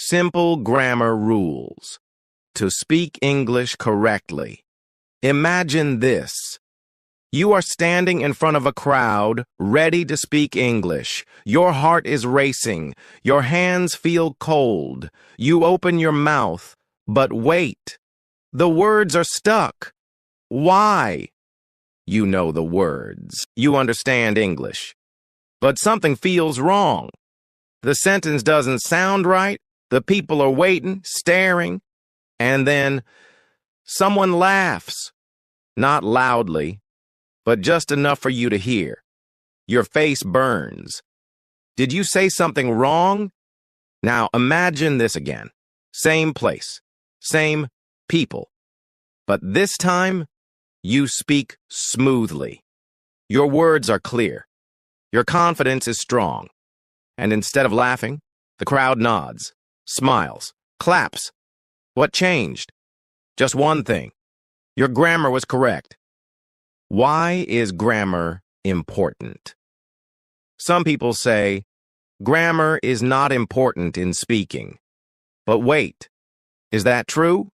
Simple grammar rules to speak English correctly. Imagine this. You are standing in front of a crowd, ready to speak English. Your heart is racing. Your hands feel cold. You open your mouth, but wait. The words are stuck. Why? You know the words. You understand English. But something feels wrong. The sentence doesn't sound right. The people are waiting, staring, and then someone laughs. Not loudly, but just enough for you to hear. Your face burns. Did you say something wrong? Now imagine this again. Same place, same people. But this time, you speak smoothly. Your words are clear. Your confidence is strong. And instead of laughing, the crowd nods, smiles, claps. What changed? Just one thing. Your grammar was correct. Why is grammar important? Some people say, grammar is not important in speaking. But wait, is that true?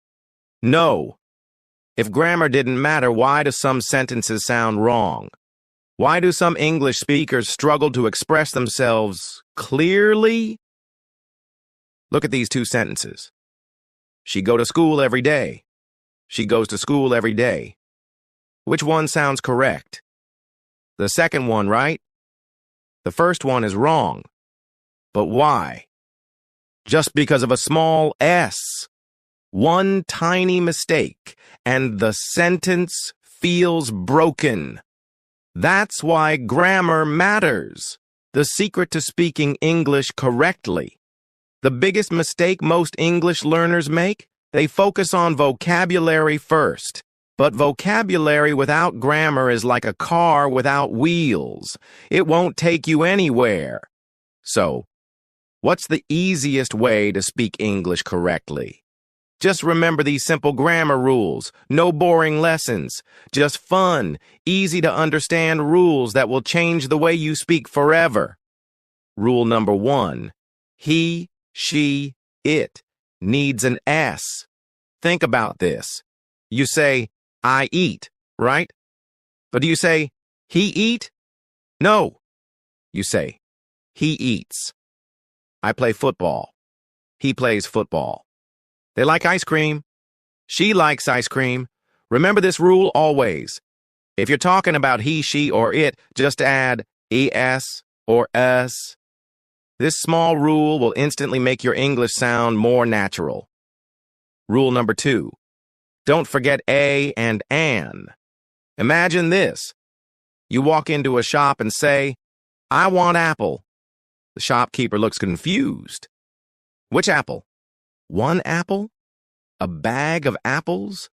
No. If grammar didn't matter, why do some sentences sound wrong? Why do some English speakers struggle to express themselves clearly? Look at these two sentences. She go to school every day. She goes to school every day. Which one sounds correct? The second one, right? The first one is wrong. But why? Just because of a small s. One tiny mistake, and the sentence feels broken. That's why grammar matters. The secret to speaking English correctly. The biggest mistake most English learners make? They focus on vocabulary first. But vocabulary without grammar is like a car without wheels. It won't take you anywhere. So, what's the easiest way to speak English correctly? Just remember these simple grammar rules. No boring lessons. Just fun, easy to understand rules that will change the way you speak forever. Rule number 1. He, she, it needs an S. Think about this. You say, I eat, right? But do you say, he eat? No. You say, he eats. I play football. He plays football. They like ice cream. She likes ice cream. Remember this rule always. If you're talking about he, she, or it, just add es or s. This small rule will instantly make your English sound more natural. Rule number 2. Don't forget a and an. Imagine this. You walk into a shop and say, I want apple. The shopkeeper looks confused. Which apple? One apple? A bag of apples?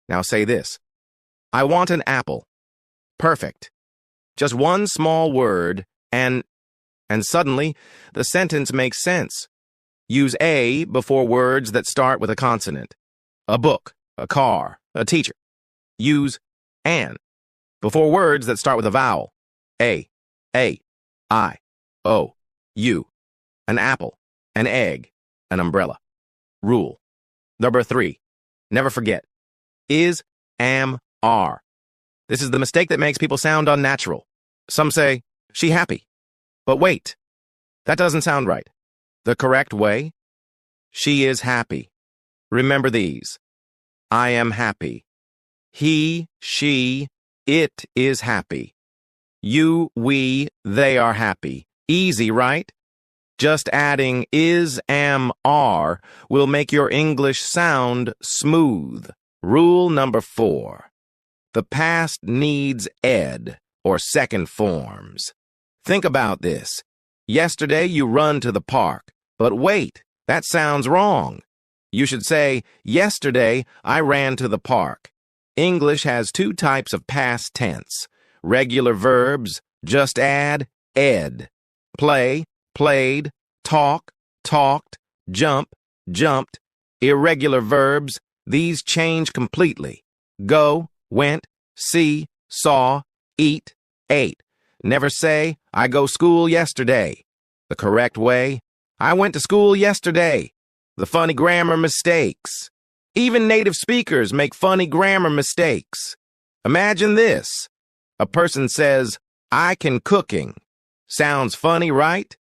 Now say this. I want an apple. Perfect. Just one small word, and suddenly the sentence makes sense. Use a before words that start with a consonant. A book, a car, a teacher. Use an before words that start with a vowel. A, I, o, u. An apple, an egg, an umbrella. Rule. Number 3. Never forget. Is, am, are. This is the mistake that makes people sound unnatural. Some say, she happy. But wait, that doesn't sound right. The correct way? She is happy. Remember these. I am happy. He, she, it is happy. You, we, they are happy. Easy, right? Just adding is, am, are will make your English sound smooth. Rule number 4. The past needs ed, or second forms. Think about this. Yesterday you run to the park, but wait, that sounds wrong. You should say, yesterday I ran to the park. English has 2 types of past tense. Regular verbs, just add ed. Play, played, talk, talked, jump, jumped. Irregular verbs, these change completely. Go, went, see, saw, eat, ate. Never say, I go school yesterday. The correct way, I went to school yesterday. The funny grammar mistakes. Even native speakers make funny grammar mistakes. Imagine this. A person says, "I can cooking." Sounds funny, right?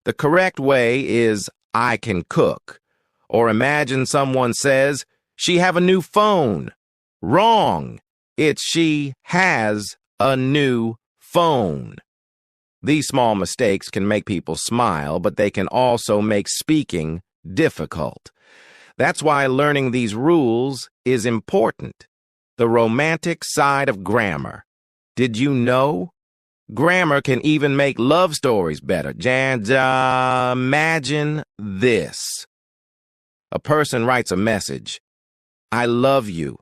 The correct way is, "I can cook." Or imagine someone says, "She have a new phone." Wrong. It's "she has a new phone." These small mistakes can make people smile, but they can also make speaking difficult. That's why learning these rules is important. The romantic side of grammar. Did you know? Grammar can even make love stories better. Imagine this. A person writes a message. "I love you.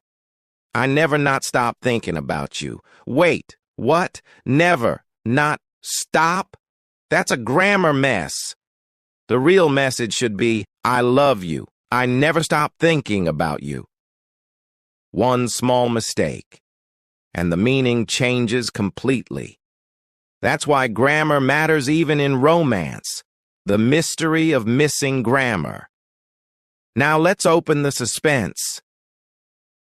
I never not stop thinking about you." Wait, what? Never not stop? That's a grammar mess. The real message should be, "I love you. I never stop thinking about you." One small mistake, and the meaning changes completely. That's why grammar matters even in romance, the mystery of missing grammar. Now let's open the suspense.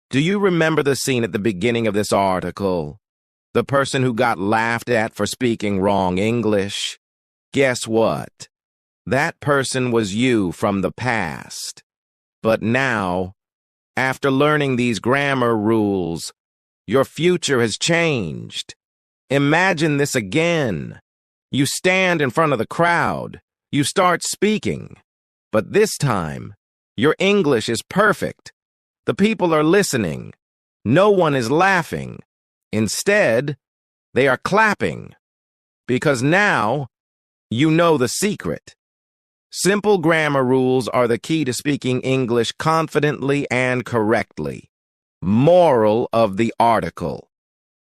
Do you remember the scene at the beginning of this article? The person who got laughed at for speaking wrong English? Guess what? That person was you from the past. But now, after learning these grammar rules, your future has changed. Imagine this again. You stand in front of the crowd. You start speaking. But this time, your English is perfect. The people are listening. No one is laughing. Instead, they are clapping. Because now, you know the secret. Simple grammar rules are the key to speaking English confidently and correctly. Moral of the article.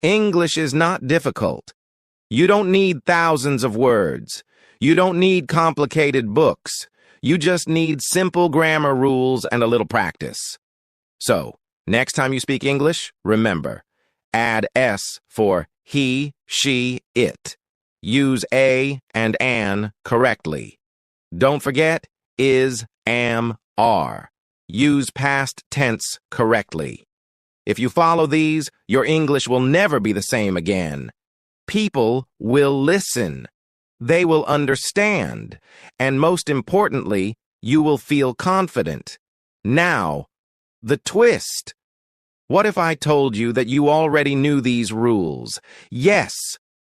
English is not difficult. You don't need thousands of words. You don't need complicated books. You just need simple grammar rules and a little practice. So, next time you speak English, remember, add S for he, she, it. Use a and an correctly. Don't forget is, am, are. Use past tense correctly. If you follow these, your English will never be the same again. People will listen. They will understand. And most importantly, you will feel confident. Now, the twist. What if I told you that you already knew these rules? Yes,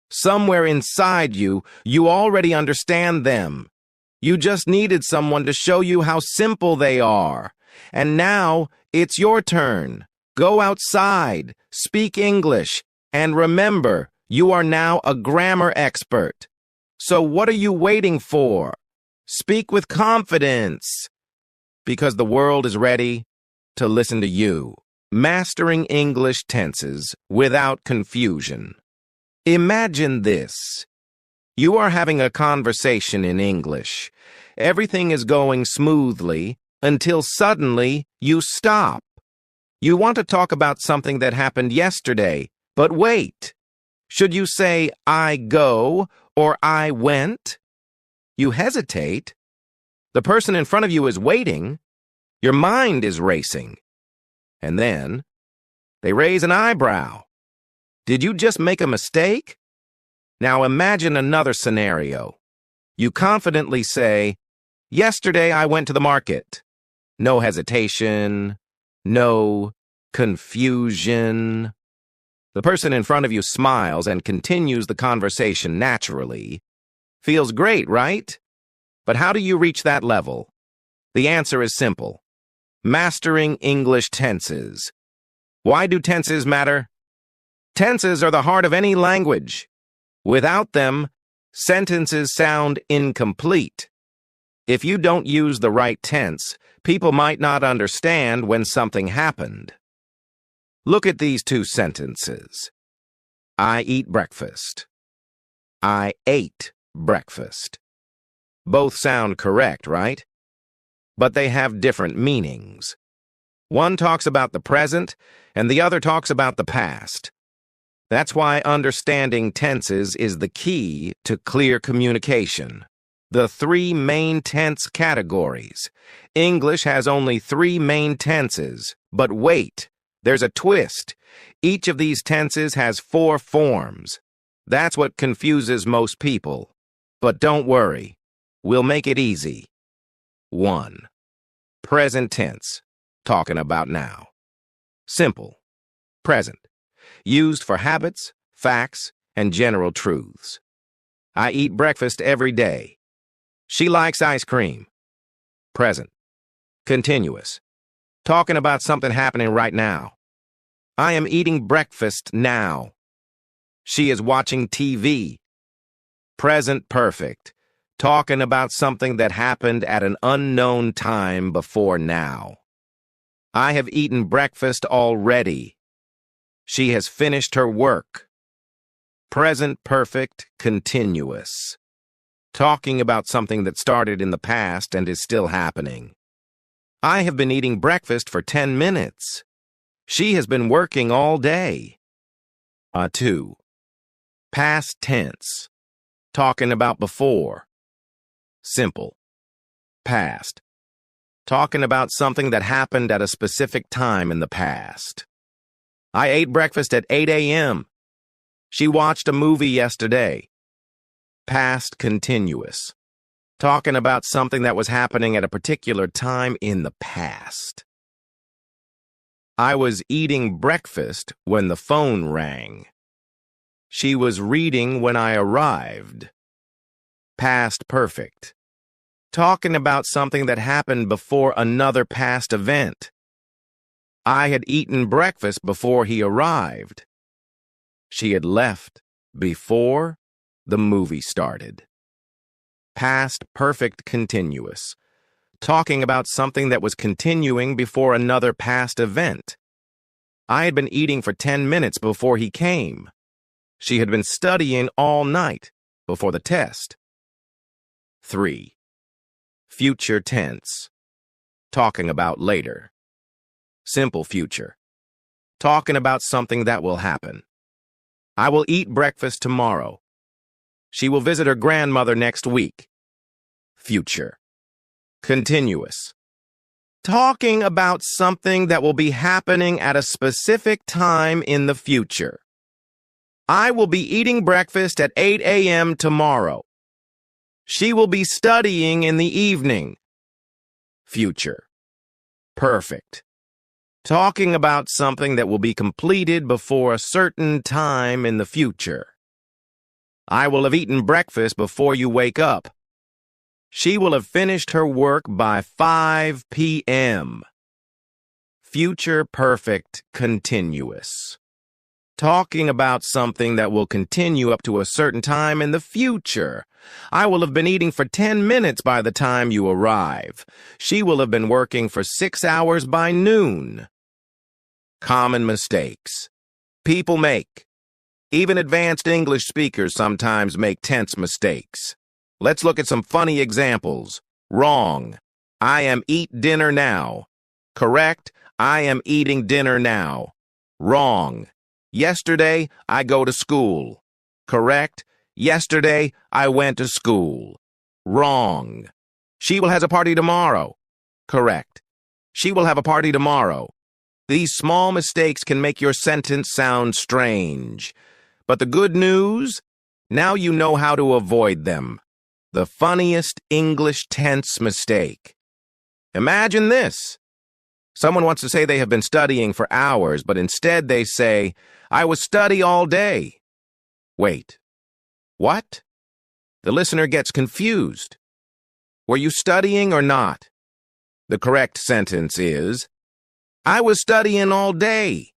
somewhere inside you, you already understand them. You just needed someone to show you how simple they are. And now, it's your turn. Go outside, speak English, and remember, you are now a grammar expert. So what are you waiting for? Speak with confidence. Because the world is ready to listen to you. Mastering English tenses without confusion. Imagine this. You are having a conversation in English. Everything is going smoothly until suddenly you stop. You want to talk about something that happened yesterday, but wait. Should you say, "I go," or "I went"? You hesitate. The person in front of you is waiting. Your mind is racing. And then, they raise an eyebrow. Did you just make a mistake? Now imagine another scenario. You confidently say, "Yesterday I went to the market." No hesitation, no confusion. The person in front of you smiles and continues the conversation naturally. Feels great, right? But how do you reach that level? The answer is simple. Mastering English tenses. Why do tenses matter? Tenses are the heart of any language. Without them, sentences sound incomplete. If you don't use the right tense, people might not understand when something happened. Look at these two sentences. I eat breakfast. I ate breakfast. Both sound correct, right? But they have different meanings. One talks about the present, and the other talks about the past. That's why understanding tenses is the key to clear communication. The three main tense categories. English has only three main tenses, but wait, there's a twist. Each of these tenses has four forms. That's what confuses most people. But don't worry, we'll make it easy. 1. Present tense, talking about now. Simple. Present. Used for habits, facts, and general truths. I eat breakfast every day. She likes ice cream. Present. Continuous. Talking about something happening right now. I am eating breakfast now. She is watching TV. Present perfect. Talking about something that happened at an unknown time before now. I have eaten breakfast already. She has finished her work. Present perfect continuous. Talking about something that started in the past and is still happening. I have been eating breakfast for 10 minutes. She has been working all day. 2. Past tense. Talking about before. Simple. Past. Talking about something that happened at a specific time in the past. I ate breakfast at 8 a.m. She watched a movie yesterday. Past continuous. Talking about something that was happening at a particular time in the past. I was eating breakfast when the phone rang. She was reading when I arrived. Past perfect. Talking about something that happened before another past event. I had eaten breakfast before he arrived. She had left before the movie started. Past perfect continuous. Talking about something that was continuing before another past event. I had been eating for 10 minutes before he came. She had been studying all night before the test. 3. Future tense. Talking about later. Simple future. Talking about something that will happen. I will eat breakfast tomorrow. She will visit her grandmother next week. Future. Continuous. Talking about something that will be happening at a specific time in the future. I will be eating breakfast at 8 a.m. tomorrow. She will be studying in the evening. Future. Perfect. Talking about something that will be completed before a certain time in the future. I will have eaten breakfast before you wake up. She will have finished her work by 5 p.m. Future perfect continuous. Talking about something that will continue up to a certain time in the future. I will have been eating for 10 minutes by the time you arrive. She will have been working for 6 hours by noon. Common mistakes. People make. Even advanced English speakers sometimes make tense mistakes. Let's look at some funny examples. Wrong. I am eat dinner now. Correct. I am eating dinner now. Wrong. Yesterday, I go to school. Correct. Yesterday, I went to school. Wrong. She will have a party tomorrow. Correct. She will have a party tomorrow. These small mistakes can make your sentence sound strange. But the good news? Now you know how to avoid them. The funniest English tense mistake. Imagine this. Someone wants to say they have been studying for hours, but instead they say, I was study all day. Wait. What? The listener gets confused. Were you studying or not? The correct sentence is, I was studying all day.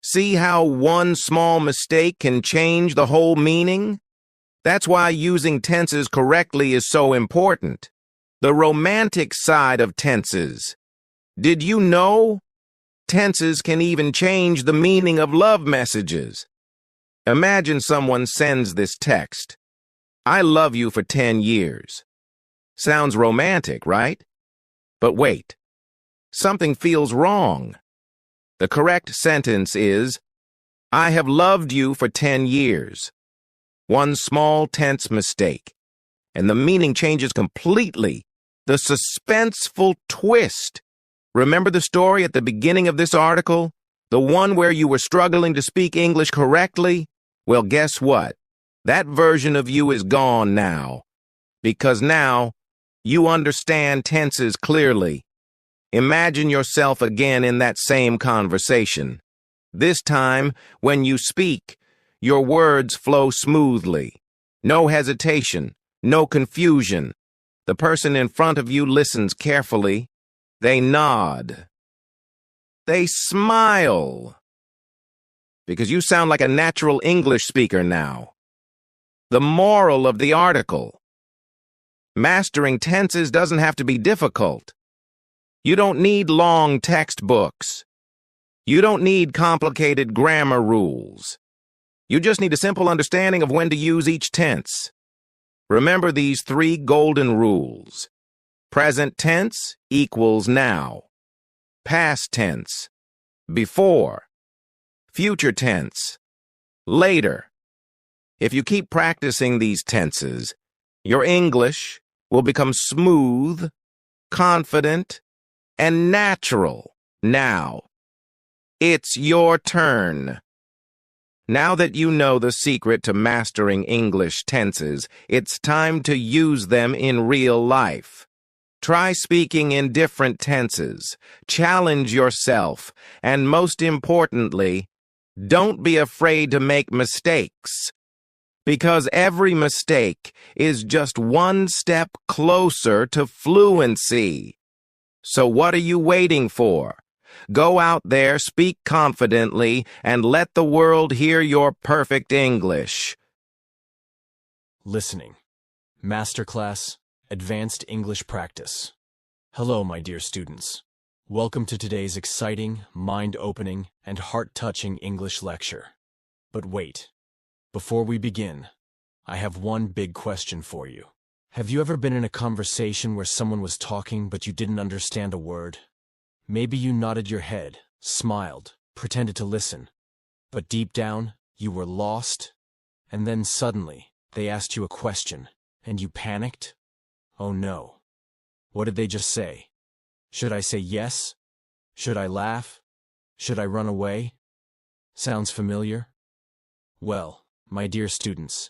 See how one small mistake can change the whole meaning? That's why using tenses correctly is so important. The romantic side of tenses. Did you know? Tenses can even change the meaning of love messages. Imagine someone sends this text. I love you for 10 years. Sounds romantic, right? But wait. Something feels wrong. The correct sentence is, I have loved you for 10 years. One small tense mistake. and the meaning changes completely. The suspenseful twist. Remember the story at the beginning of this article? The one where you were struggling to speak English correctly? Well, guess what? That version of you is gone now. Because now, you understand tenses clearly. Imagine yourself again in that same conversation. This time, when you speak, your words flow smoothly. No hesitation, no confusion. The person in front of you listens carefully. They nod. They smile. Because you sound like a natural English speaker now. The moral of the article. Mastering tenses doesn't have to be difficult. You don't need long textbooks. You don't need complicated grammar rules. You just need a simple understanding of when to use each tense. Remember these 3 golden rules. Present tense equals now. Past tense, before. Future tense, later. If you keep practicing these tenses, your English will become smooth, confident, and natural now. It's your turn. Now that you know the secret to mastering English tenses, it's time to use them in real life. Try speaking in different tenses, challenge yourself, and most importantly, don't be afraid to make mistakes. Because every mistake is just one step closer to fluency. So what are you waiting for? Go out there, speak confidently, and let the world hear your perfect English. Listening. Masterclass, Advanced English Practice. Hello, my dear students. Welcome to today's exciting, mind-opening, and heart-touching English lecture. But wait, before we begin, I have one big question for you. Have you ever been in a conversation where someone was talking but you didn't understand a word? Maybe you nodded your head, smiled, pretended to listen, but deep down, you were lost, and then suddenly, they asked you a question, and you panicked? Oh no. What did they just say? Should I say yes? Should I laugh? Should I run away? Sounds familiar? Well, my dear students,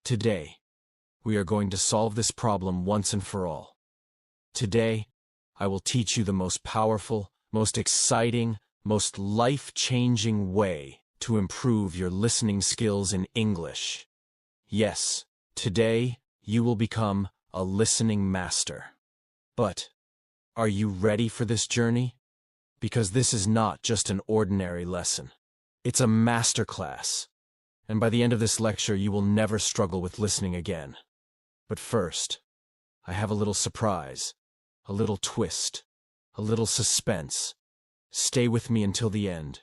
today, we are going to solve this problem once and for all. Today, I will teach you the most powerful, most exciting, most life-changing way to improve your listening skills in English. Yes, today, you will become a listening master. But, are you ready for this journey? Because this is not just an ordinary lesson. It's a masterclass. And by the end of this lecture, you will never struggle with listening again. But first, I have a little surprise, a little twist, a little suspense. Stay with me until the end,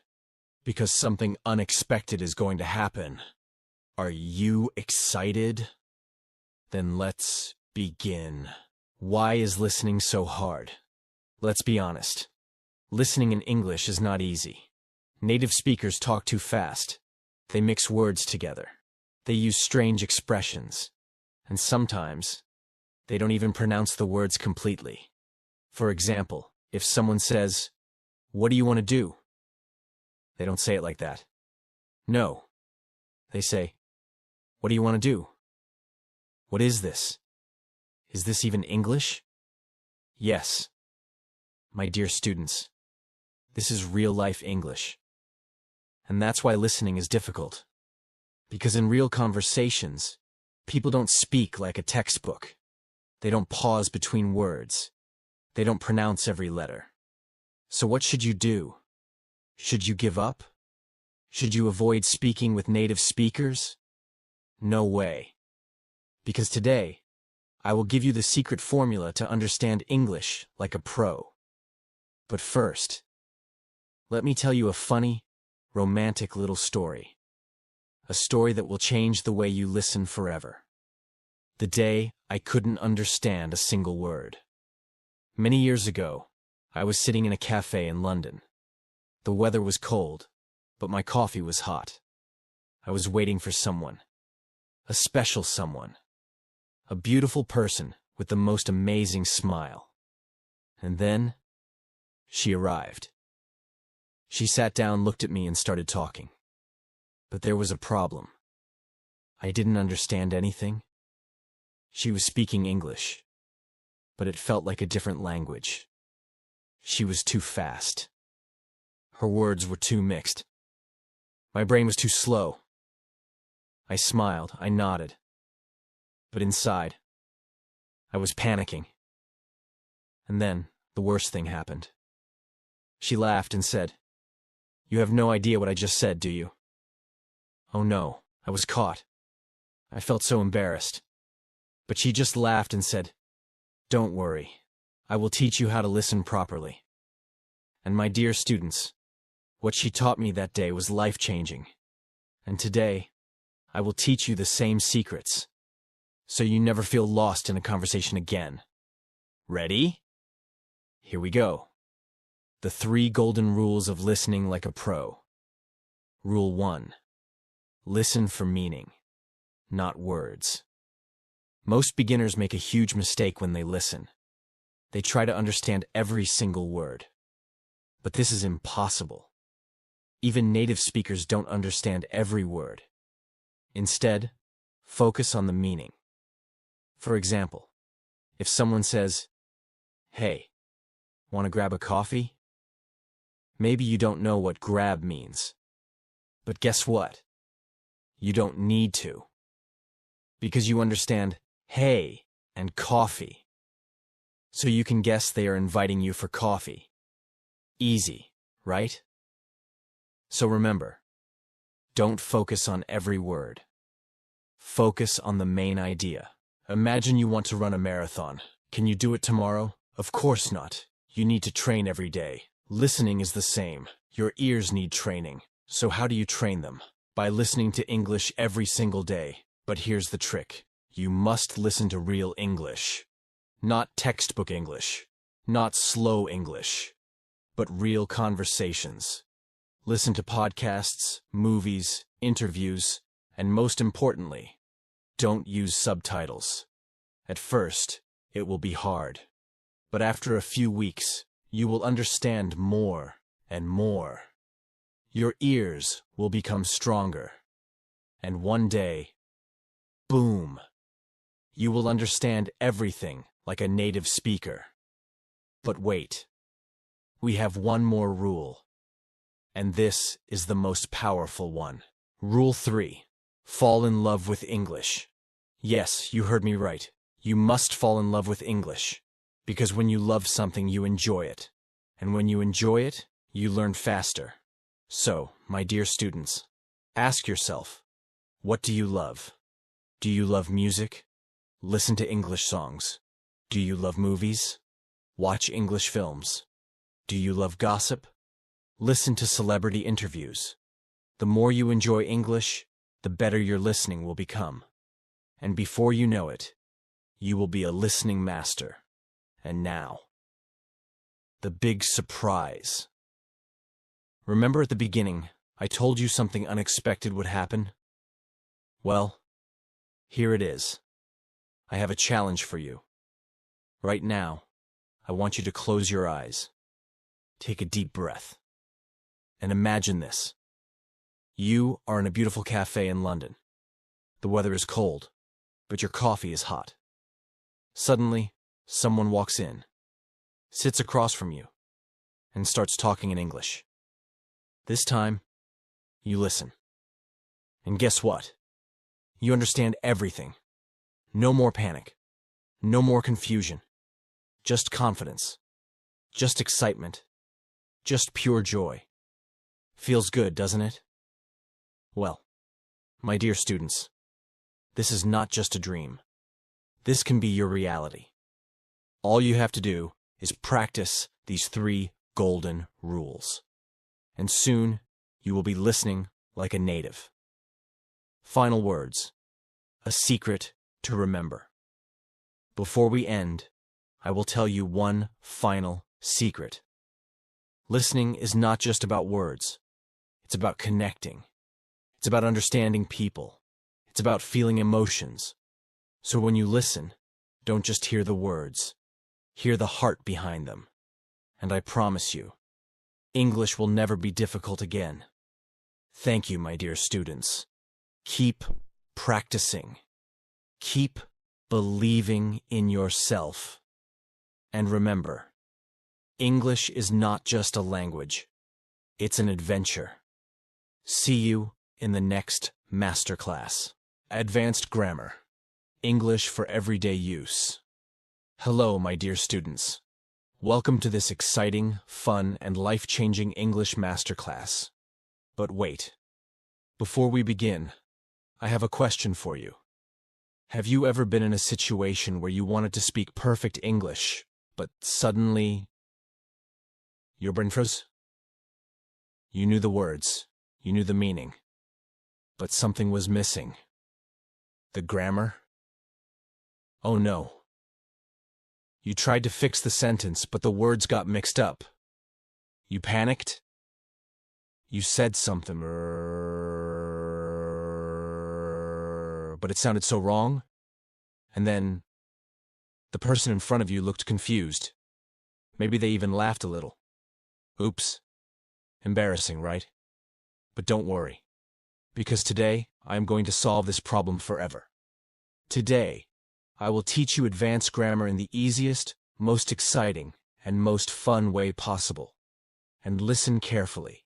because something unexpected is going to happen. Are you excited? Then let's begin. Why is listening so hard? Let's be honest. Listening in English is not easy. Native speakers talk too fast. They mix words together. They use strange expressions. And sometimes, they don't even pronounce the words completely. For example, if someone says, "What do you want to do?" They don't say it like that. No. They say, "What do you want to do?" What is this? Is this even English? Yes. My dear students, this is real-life English. And that's why listening is difficult. Because in real conversations, people don't speak like a textbook. They don't pause between words. They don't pronounce every letter. So what should you do? Should you give up? Should you avoid speaking with native speakers? No way. Because today, I will give you the secret formula to understand English like a pro. But first, let me tell you a funny, romantic little story. A story that will change the way you listen forever. The day I couldn't understand a single word. Many years ago, I was sitting in a cafe in London. The weather was cold, but my coffee was hot. I was waiting for someone. A special someone. A beautiful person with the most amazing smile. And then, she arrived. She sat down, looked at me, and started talking. But there was a problem. I didn't understand anything. She was speaking English, but it felt like a different language. She was too fast. Her words were too mixed. My brain was too slow. I smiled, I nodded. But inside, I was panicking. And then, the worst thing happened. She laughed and said, "You have no idea what I just said, do you?" Oh no, I was caught. I felt so embarrassed. But she just laughed and said, "Don't worry. I will teach you how to listen properly." And my dear students, what she taught me that day was life-changing. And today, I will teach you the same secrets, so you never feel lost in a conversation again. Ready? Here we go. The 3 golden rules of listening like a pro. Rule 1. Listen for meaning, not words. Most beginners make a huge mistake when they listen. They try to understand every single word. But this is impossible. Even native speakers don't understand every word. Instead, focus on the meaning. For example, if someone says, "Hey, want to grab a coffee?" Maybe you don't know what grab means. But guess what? You don't need to. Because you understand hey and coffee. So you can guess they are inviting you for coffee. Easy, right? So remember, don't focus on every word. Focus on the main idea. Imagine you want to run a marathon. Can you do it tomorrow? Of course not. You need to train every day. Listening is the same. Your ears need training. So how do you train them? By listening to English every single day. But here's the trick. You must listen to real English. Not textbook English. Not slow English. But real conversations. Listen to podcasts, movies, interviews, and most importantly, don't use subtitles. At first, it will be hard. But after a few weeks, you will understand more and more. Your ears will become stronger. And one day, boom, you will understand everything like a native speaker. But wait, we have one more rule. And this is the most powerful one. Rule 3. Fall in love with English. Yes, you heard me right. You must fall in love with English. Because when you love something, you enjoy it. And when you enjoy it, you learn faster. So, my dear students, ask yourself, what do you love? Do you love music? Listen to English songs. Do you love movies? Watch English films. Do you love gossip? Listen to celebrity interviews. The more you enjoy English, the better your listening will become. And before you know it, you will be a listening master. And now, the big surprise. Remember at the beginning, I told you something unexpected would happen? Well, here it is. I have a challenge for you. Right now, I want you to close your eyes. Take a deep breath. And imagine this. You are in a beautiful cafe in London. The weather is cold, but your coffee is hot. Suddenly, someone walks in, sits across from you, and starts talking in English. This time, you listen. And guess what? You understand everything. No more panic. No more confusion. Just confidence. Just excitement. Just pure joy. Feels good, doesn't it? Well, my dear students, this is not just a dream. This can be your reality. All you have to do is practice these 3 golden rules. And soon, you will be listening like a native. Final words. A secret to remember. Before we end, I will tell you one final secret. Listening is not just about words. It's about connecting. It's about understanding people. It's about feeling emotions. So when you listen, don't just hear the words. Hear the heart behind them. And I promise you, English will never be difficult again. Thank you, my dear students. Keep practicing. Keep believing in yourself. And remember, English is not just a language. It's an adventure. See you in the next masterclass. Advanced Grammar. English for everyday use. Hello, my dear students. Welcome to this exciting, fun, and life-changing English masterclass. But wait. Before we begin, I have a question for you. Have you ever been in a situation where you wanted to speak perfect English, but suddenly your brain froze? You knew the words, you knew the meaning, but something was missing. The grammar? Oh no. You tried to fix the sentence, but the words got mixed up. You panicked? You said something, but it sounded so wrong. And then the person in front of you looked confused. Maybe they even laughed a little. Oops. Embarrassing, right? But don't worry, because today I am going to solve this problem forever. Today, I will teach you advanced grammar in the easiest, most exciting, and most fun way possible. And listen carefully,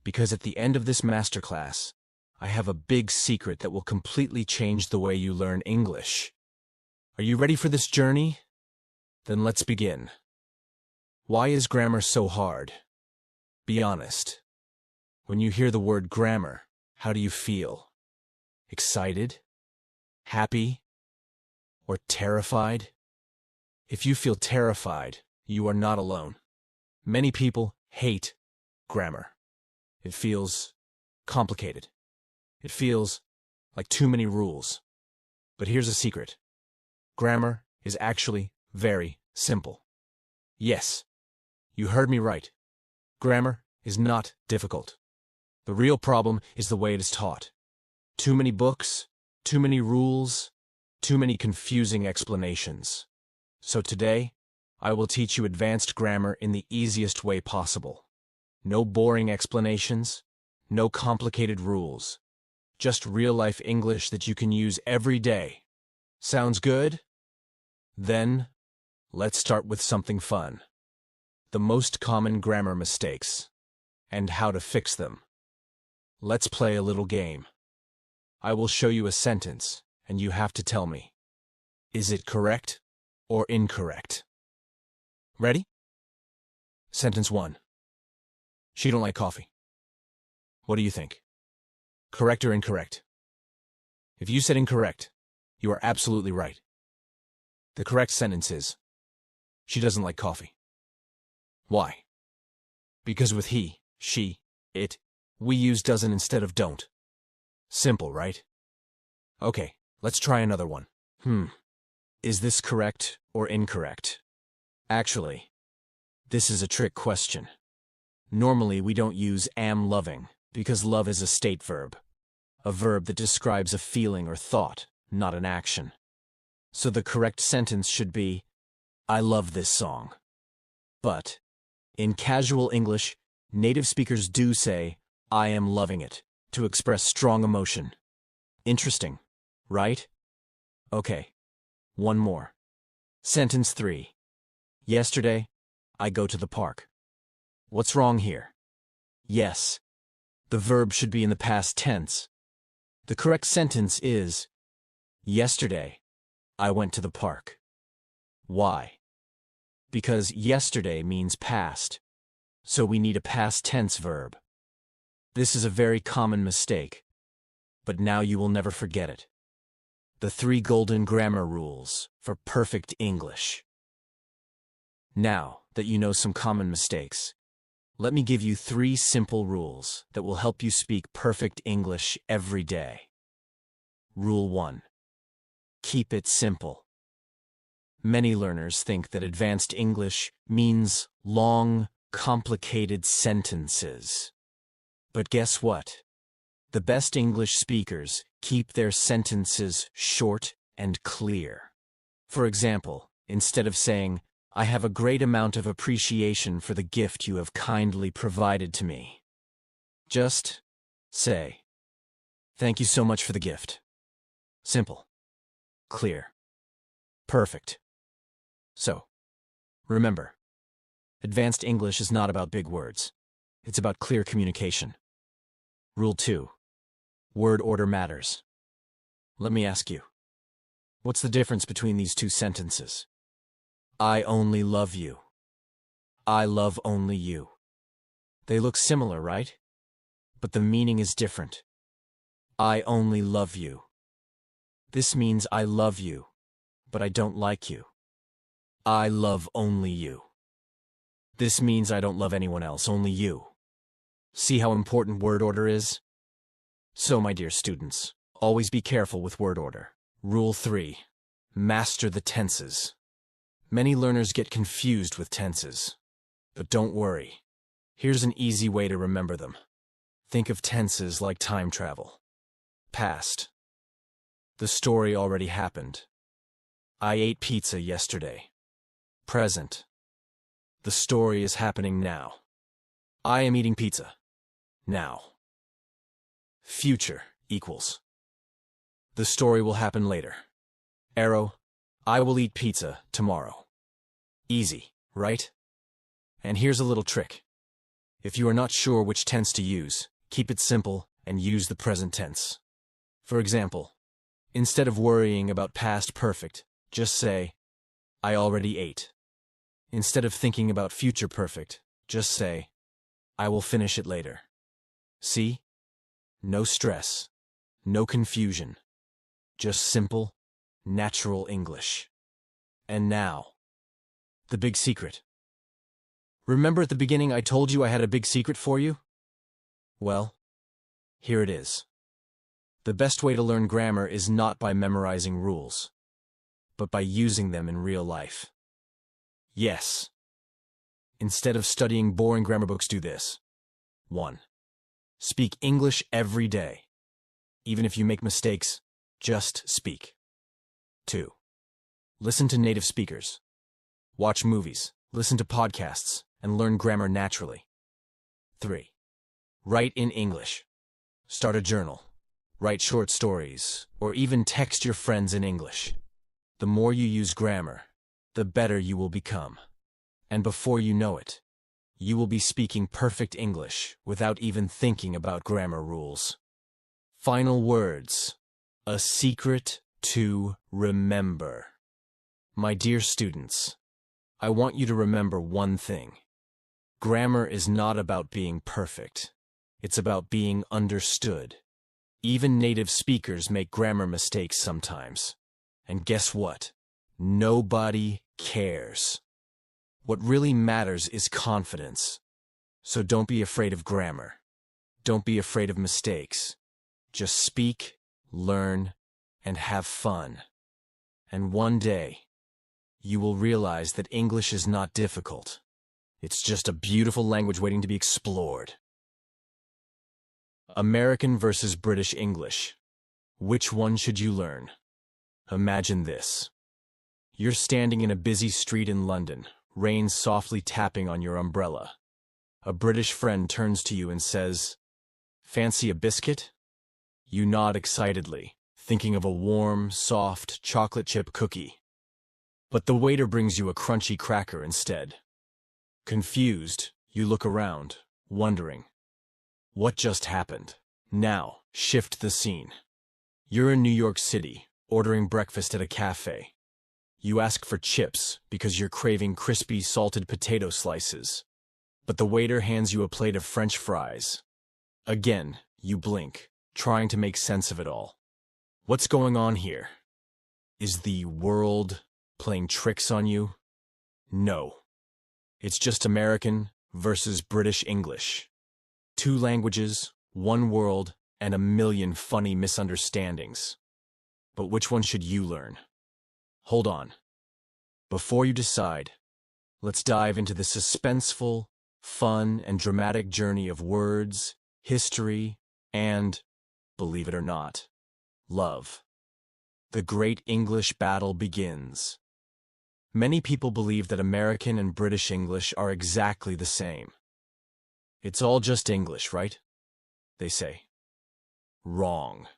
because at the end of this masterclass, I have a big secret that will completely change the way you learn English. Are you ready for this journey? Then let's begin. Why is grammar so hard? Be honest. When you hear the word grammar, how do you feel? Excited? Happy? Or terrified? If you feel terrified, you are not alone. Many people hate grammar. It feels complicated. It feels like too many rules. But here's a secret. Grammar is actually very simple. Yes, you heard me right. Grammar is not difficult. The real problem is the way it is taught. Too many books, too many rules, too many confusing explanations. So today, I will teach you advanced grammar in the easiest way possible. No boring explanations, no complicated rules. Just real-life English that you can use every day. Sounds good? Then, let's start with something fun. The most common grammar mistakes, and how to fix them. Let's play a little game. I will show you a sentence, and you have to tell me, is it correct or incorrect? Ready? Sentence 1. She don't like coffee. What do you think? Correct or incorrect? If you said incorrect, you are absolutely right. The correct sentence is, she doesn't like coffee. Why? Because with he, she, it, we use doesn't instead of don't. Simple, right? Okay, let's try another one. Is this correct or incorrect? Actually, this is a trick question. Normally, we don't use am loving because love is a state verb, a verb that describes a feeling or thought, not an action. So the correct sentence should be, I love this song. But in casual English, native speakers do say, I am loving it, to express strong emotion. Interesting, right? Okay, one more. Sentence 3. Yesterday, I go to the park. What's wrong here? Yes, the verb should be in the past tense. The correct sentence is, yesterday, I went to the park. Why? Because yesterday means past, so we need a past tense verb. This is a very common mistake, but now you will never forget it. The 3 golden grammar rules for perfect English. Now that you know some common mistakes, let me give you 3 simple rules that will help you speak perfect English every day. Rule 1. Keep it simple. Many learners think that advanced English means long, complicated sentences. But guess what? The best English speakers keep their sentences short and clear. For example, instead of saying, "I have a great amount of appreciation for the gift you have kindly provided to me," just say, "Thank you so much for the gift." Simple. Clear. Perfect. So, remember, advanced English is not about big words. It's about clear communication. Rule 2. Word order matters. Let me ask you, what's the difference between these two sentences? I only love you. I love only you. They look similar, right? But the meaning is different. I only love you. This means I love you, but I don't like you. I love only you. This means I don't love anyone else, only you. See how important word order is? So, my dear students, always be careful with word order. Rule 3. Master the tenses. Many learners get confused with tenses. But don't worry. Here's an easy way to remember them. Think of tenses like time travel. Past. The story already happened. I ate pizza yesterday. Present. The story is happening now. I am eating pizza. Now. Future equals. The story will happen later. Arrow. I will eat pizza tomorrow. Easy, right? And here's a little trick. If you are not sure which tense to use, keep it simple and use the present tense. For example, instead of worrying about past perfect, just say, I already ate. Instead of thinking about future perfect, just say, I will finish it later. See? No stress, no confusion, just simple, natural English. And now, the big secret. Remember at the beginning I told you I had a big secret for you? Well, here it is. The best way to learn grammar is not by memorizing rules, but by using them in real life. Yes. Instead of studying boring grammar books, do this. 1. Speak English every day. Even if you make mistakes, just speak. 2. Listen to native speakers. Watch movies, listen to podcasts, and learn grammar naturally. 3. Write in English. Start a journal. Write short stories, or even text your friends in English. The more you use grammar, the better you will become. And before you know it, you will be speaking perfect English without even thinking about grammar rules. Final words. A secret to remember. My dear students, I want you to remember one thing. Grammar is not about being perfect. It's about being understood. Even native speakers make grammar mistakes sometimes. And guess what? Nobody cares. What really matters is confidence. So don't be afraid of grammar. Don't be afraid of mistakes. Just speak, learn, and have fun. And one day, you will realize that English is not difficult. It's just a beautiful language waiting to be explored. American versus British English. Which one should you learn? Imagine this. You're standing in a busy street in London, rain softly tapping on your umbrella. A British friend turns to you and says, "Fancy a biscuit?" You nod excitedly, thinking of a warm, soft chocolate chip cookie. But the waiter brings you a crunchy cracker instead. Confused, you look around, wondering, what just happened? Now, shift the scene. You're in New York City, ordering breakfast at a cafe. You ask for chips because you're craving crispy salted potato slices. But the waiter hands you a plate of French fries. Again, you blink, trying to make sense of it all. What's going on here? Is the world playing tricks on you? No. It's just American versus British English. 2 languages, 1 world, and a million funny misunderstandings. But which one should you learn? Hold on. Before you decide, let's dive into the suspenseful, fun, and dramatic journey of words, history, and, believe it or not, love. the great English battle begins. Many people believe that American and British English are exactly the same. It's all just English, right? They say. Wrong.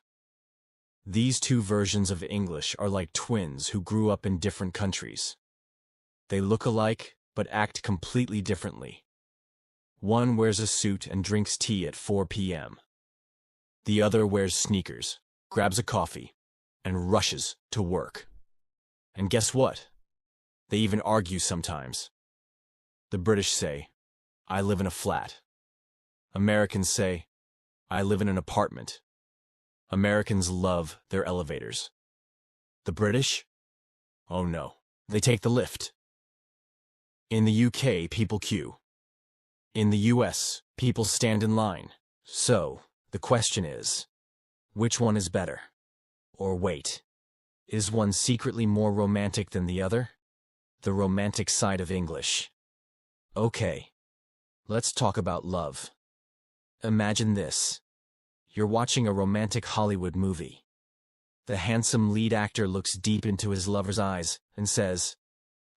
These two versions of English are like twins who grew up in different countries. They look alike, but act completely differently. One wears a suit and drinks tea at 4 p.m. The other wears sneakers, grabs a coffee, and rushes to work. And guess what? They even argue sometimes. The British say, "I live in a flat." Americans say, "I live in an apartment." Americans love their elevators. The British? Oh no, they take the lift. In the UK, people queue. In the US, people stand in line. So, the question is, which one is better? Or wait, is one secretly more romantic than the other? The romantic side of English. Okay, let's talk about love. Imagine this. You're watching a romantic Hollywood movie. The handsome lead actor looks deep into his lover's eyes and says,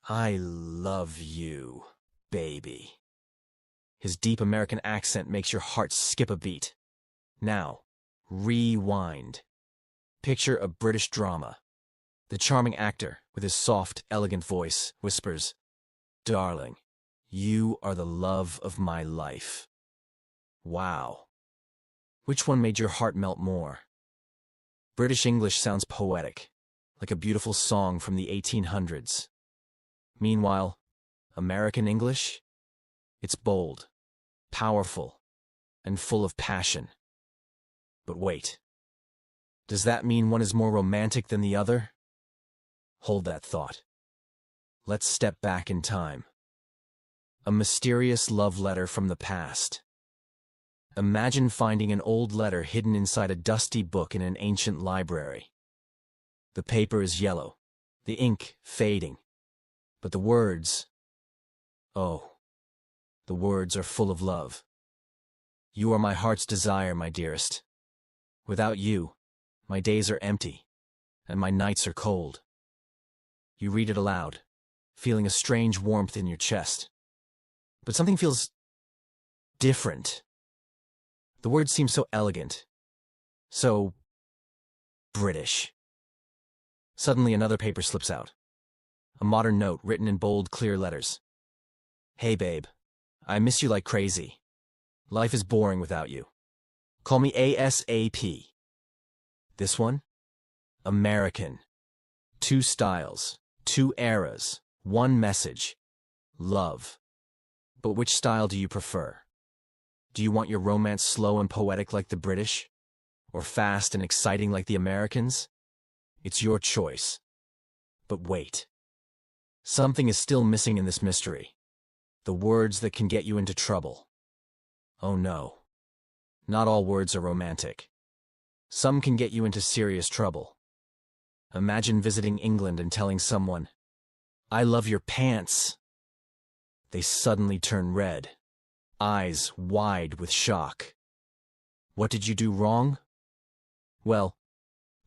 "I love you, baby." His deep American accent makes your heart skip a beat. Now, rewind. Picture a British drama. The charming actor, with his soft, elegant voice, whispers, "Darling, you are the love of my life." Wow. Which one made your heart melt more? British English sounds poetic, like a beautiful song from the 1800s. Meanwhile, American English? It's bold, powerful, and full of passion. But wait, does that mean one is more romantic than the other? Hold that thought. Let's step back in time. A mysterious love letter from the past. Imagine finding an old letter hidden inside a dusty book in an ancient library. The paper is yellow, the ink fading, but the words, oh, the words are full of love. "You are my heart's desire, my dearest. Without you, my days are empty, and my nights are cold." You read it aloud, feeling a strange warmth in your chest. But something feels different. The words seem so elegant, so British. Suddenly another paper slips out. A modern note written in bold, clear letters. "Hey babe, I miss you like crazy. Life is boring without you. Call me ASAP." This one? American. Two styles, two eras, one message. Love. But which style do you prefer? Do you want your romance slow and poetic like the British? Or fast and exciting like the Americans? It's your choice. But wait. Something is still missing in this mystery. The words that can get you into trouble. Oh no. Not all words are romantic. Some can get you into serious trouble. Imagine visiting England and telling someone, "I love your pants." They suddenly turn red, eyes wide with shock. What did you do wrong? Well,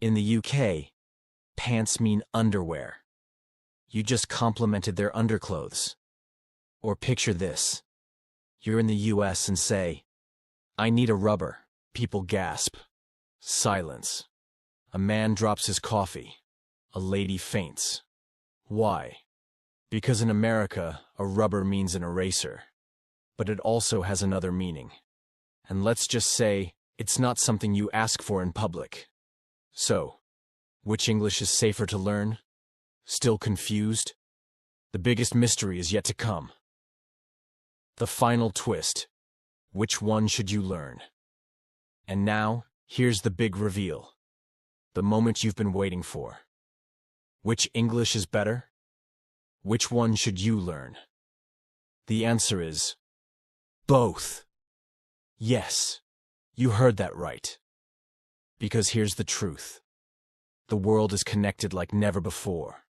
in the UK, pants mean underwear. You just complimented their underclothes. Or picture this. You're in the US and say, "I need a rubber." People gasp. Silence. A man drops his coffee. A lady faints. Why? Because in America, a rubber means an eraser. But it also has another meaning. And let's just say, it's not something you ask for in public. So, which English is safer to learn? Still confused? The biggest mystery is yet to come. The final twist. Which one should you learn? And now, here's the big reveal. The moment you've been waiting for. Which English is better? Which one should you learn? The answer is both. Yes, you heard that right. Because here's the truth. The world is connected like never before.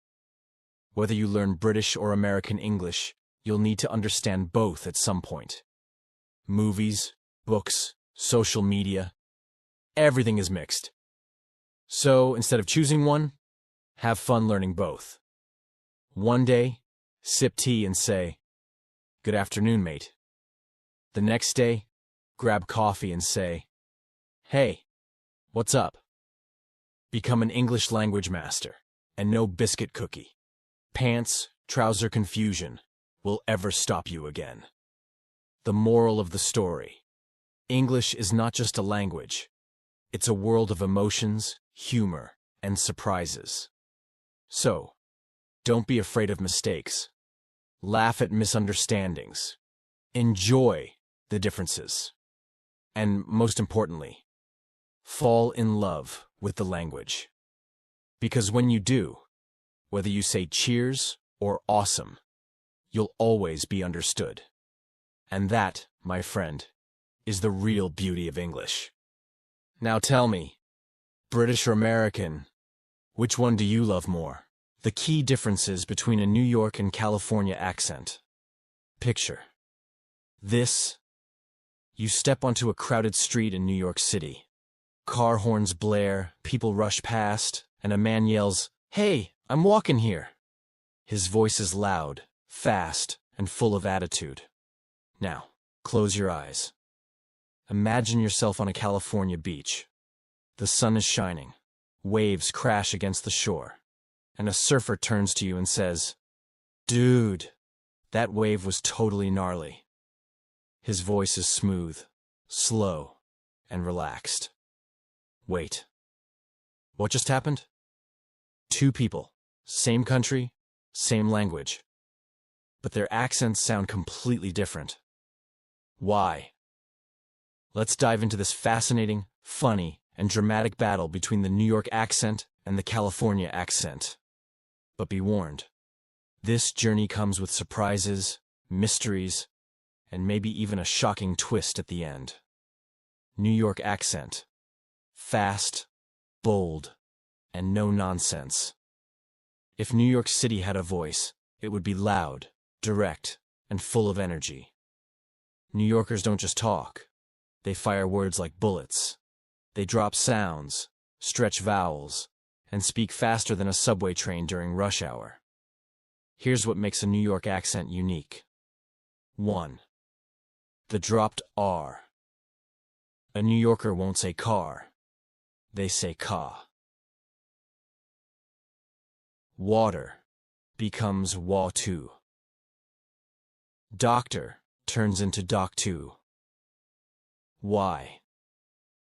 Whether you learn British or American English, you'll need to understand both at some point. Movies, books, social media, everything is mixed. So instead of choosing one, Have fun learning both. One day, sip tea and say, "Good afternoon, mate." The next day, grab coffee and say, "Hey, what's up?" Become an English language master, and no biscuit cookie, pants, trouser confusion will ever stop you again. The moral of the story: English is not just a language. It's a world of emotions, humor, and surprises. So, don't be afraid of mistakes. Laugh at misunderstandings. Enjoy the differences. And most importantly, fall in love with the language. Because when you do, whether you say cheers or awesome, you'll always be understood. And that, my friend, is the real beauty of English. Now tell me, British or American, which one do you love more? The key differences between a New York and California accent. Picture this. You step onto a crowded street in New York City. Car horns blare, people rush past, and a man yells, "Hey, I'm walking here." His voice is loud, fast, and full of attitude. Now, close your eyes. Imagine yourself on a California beach. The sun is shining, waves crash against the shore, and a surfer turns to you and says, "Dude, that wave was totally gnarly." His voice is smooth, slow, and relaxed. Wait. What just happened? Two people, same country, same language. But their accents sound completely different. Why? Let's dive into this fascinating, funny, and dramatic battle between the New York accent and the California accent. But be warned, this journey comes with surprises, mysteries, and maybe even a shocking twist at the end. New York accent. Fast, bold, and no nonsense. If New York City had a voice, it would be loud, direct, and full of energy. New Yorkers don't just talk. They fire words like bullets. They drop sounds, stretch vowels, and speak faster than a subway train during rush hour. Here's what makes a New York accent unique. 1. The dropped R. A New Yorker won't say car. They say ka. Water becomes wa-tu. Doctor turns into doc-tu. Why?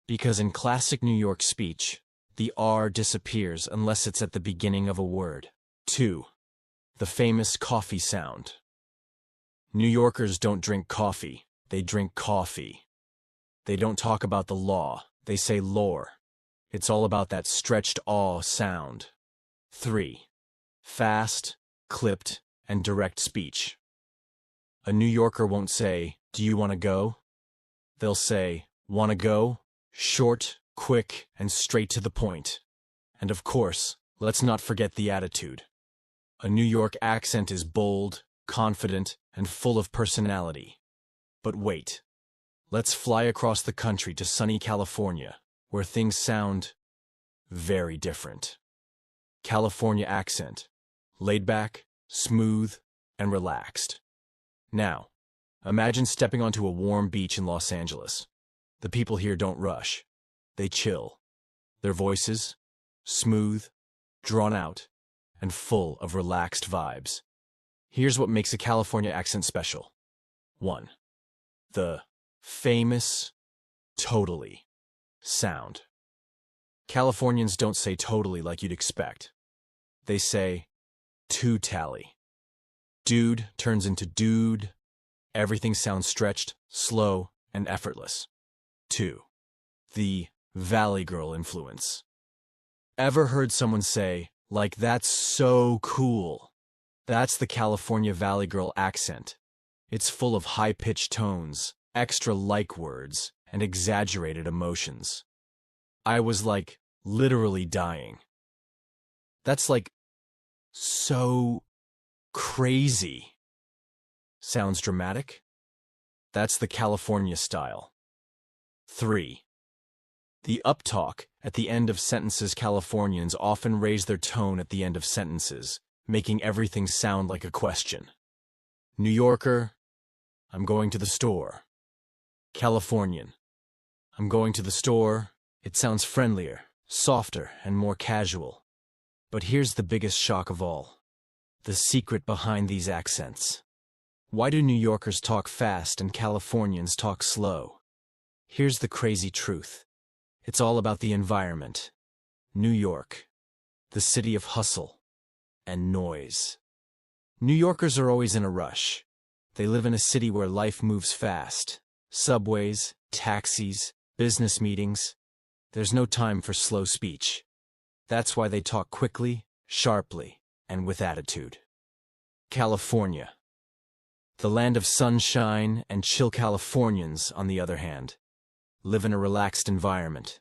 Because in classic New York speech, the R disappears unless it's at the beginning of a word. 2. The famous coffee sound. New Yorkers don't drink coffee, they drink coffee. They don't talk about the law, they say lore. It's all about that stretched aw sound. 3. Fast, clipped, and direct speech. A New Yorker won't say, "Do you want to go?" They'll say, "Want to go?" Short, quick, and straight to the point. And of course, let's not forget the attitude. A New York accent is bold, confident, and full of personality. But wait. Let's fly across the country to sunny California, where things sound very different. California accent. Laid back, smooth, and relaxed. Now, imagine stepping onto a warm beach in Los Angeles. The people here don't rush. They chill. Their voices, smooth, drawn out, and full of relaxed vibes. Here's what makes a California accent special. 1. The famous totally sound. Californians don't say totally like you'd expect. They say too-tally. Dude turns into dude. Everything sounds stretched, slow, and effortless. 2. The Valley Girl influence. Ever heard someone say, like, "That's so cool"? That's the California Valley Girl accent. It's full of high-pitched tones, extra like words, and exaggerated emotions. I was like, literally dying. That's like, so crazy. Sounds dramatic? That's the California style. 3. The uptalk At the end of sentences, Californians often raise their tone at the end of sentences, making everything sound like a question. New Yorker, I'm going to the store. Californian, I'm going to the store. It sounds friendlier, softer, and more casual. But here's the biggest shock of all. The secret behind these accents. Why do New Yorkers talk fast and Californians talk slow? Here's the crazy truth. It's all about the environment. New York, the city of hustle and noise. New Yorkers are always in a rush. They live in a city where life moves fast. Subways, taxis, business meetings. There's no time for slow speech. That's why they talk quickly, sharply, and with attitude. California. The land of sunshine and chill Californians, on the other hand, live in a relaxed environment.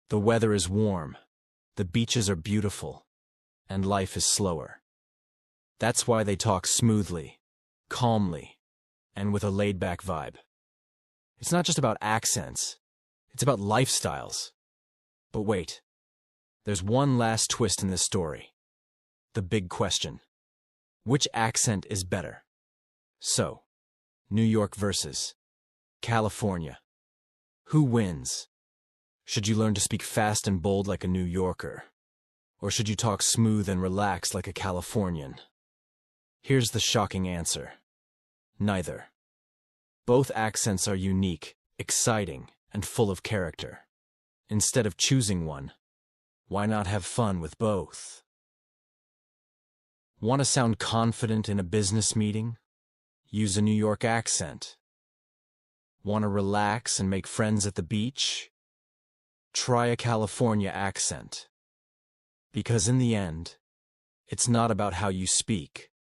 The weather is warm, the beaches are beautiful, and life is slower. That's why they talk smoothly, calmly, and with a laid-back vibe. It's not just about accents, it's about lifestyles. But wait, there's one last twist in this story. The big question. Which accent is better? So, New York versus California. Who wins? Should you learn to speak fast and bold like a New Yorker? Or should you talk smooth and relaxed like a Californian? Here's the shocking answer. Neither. Both accents are unique, exciting, and full of character. Instead of choosing one, why not have fun with both? Want to sound confident in a business meeting? Use a New York accent. Want to relax and make friends at the beach? Try a California accent. Because in the end, it's not about how you speak.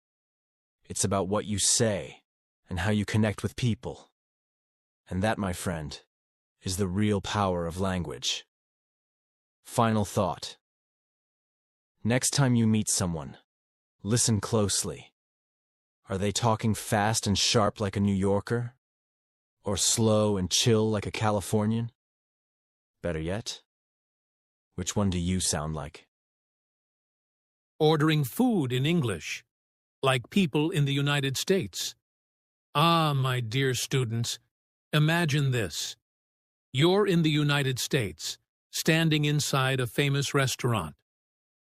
It's about what you say and how you connect with people. And that, my friend, is the real power of language. Final thought. Next time you meet someone, listen closely. Are they talking fast and sharp like a New Yorker? Or slow and chill like a Californian? Better yet, which one do you sound like? Ordering food in English, like people in the United States. Ah, my dear students, imagine this. You're in the United States, standing inside a famous restaurant.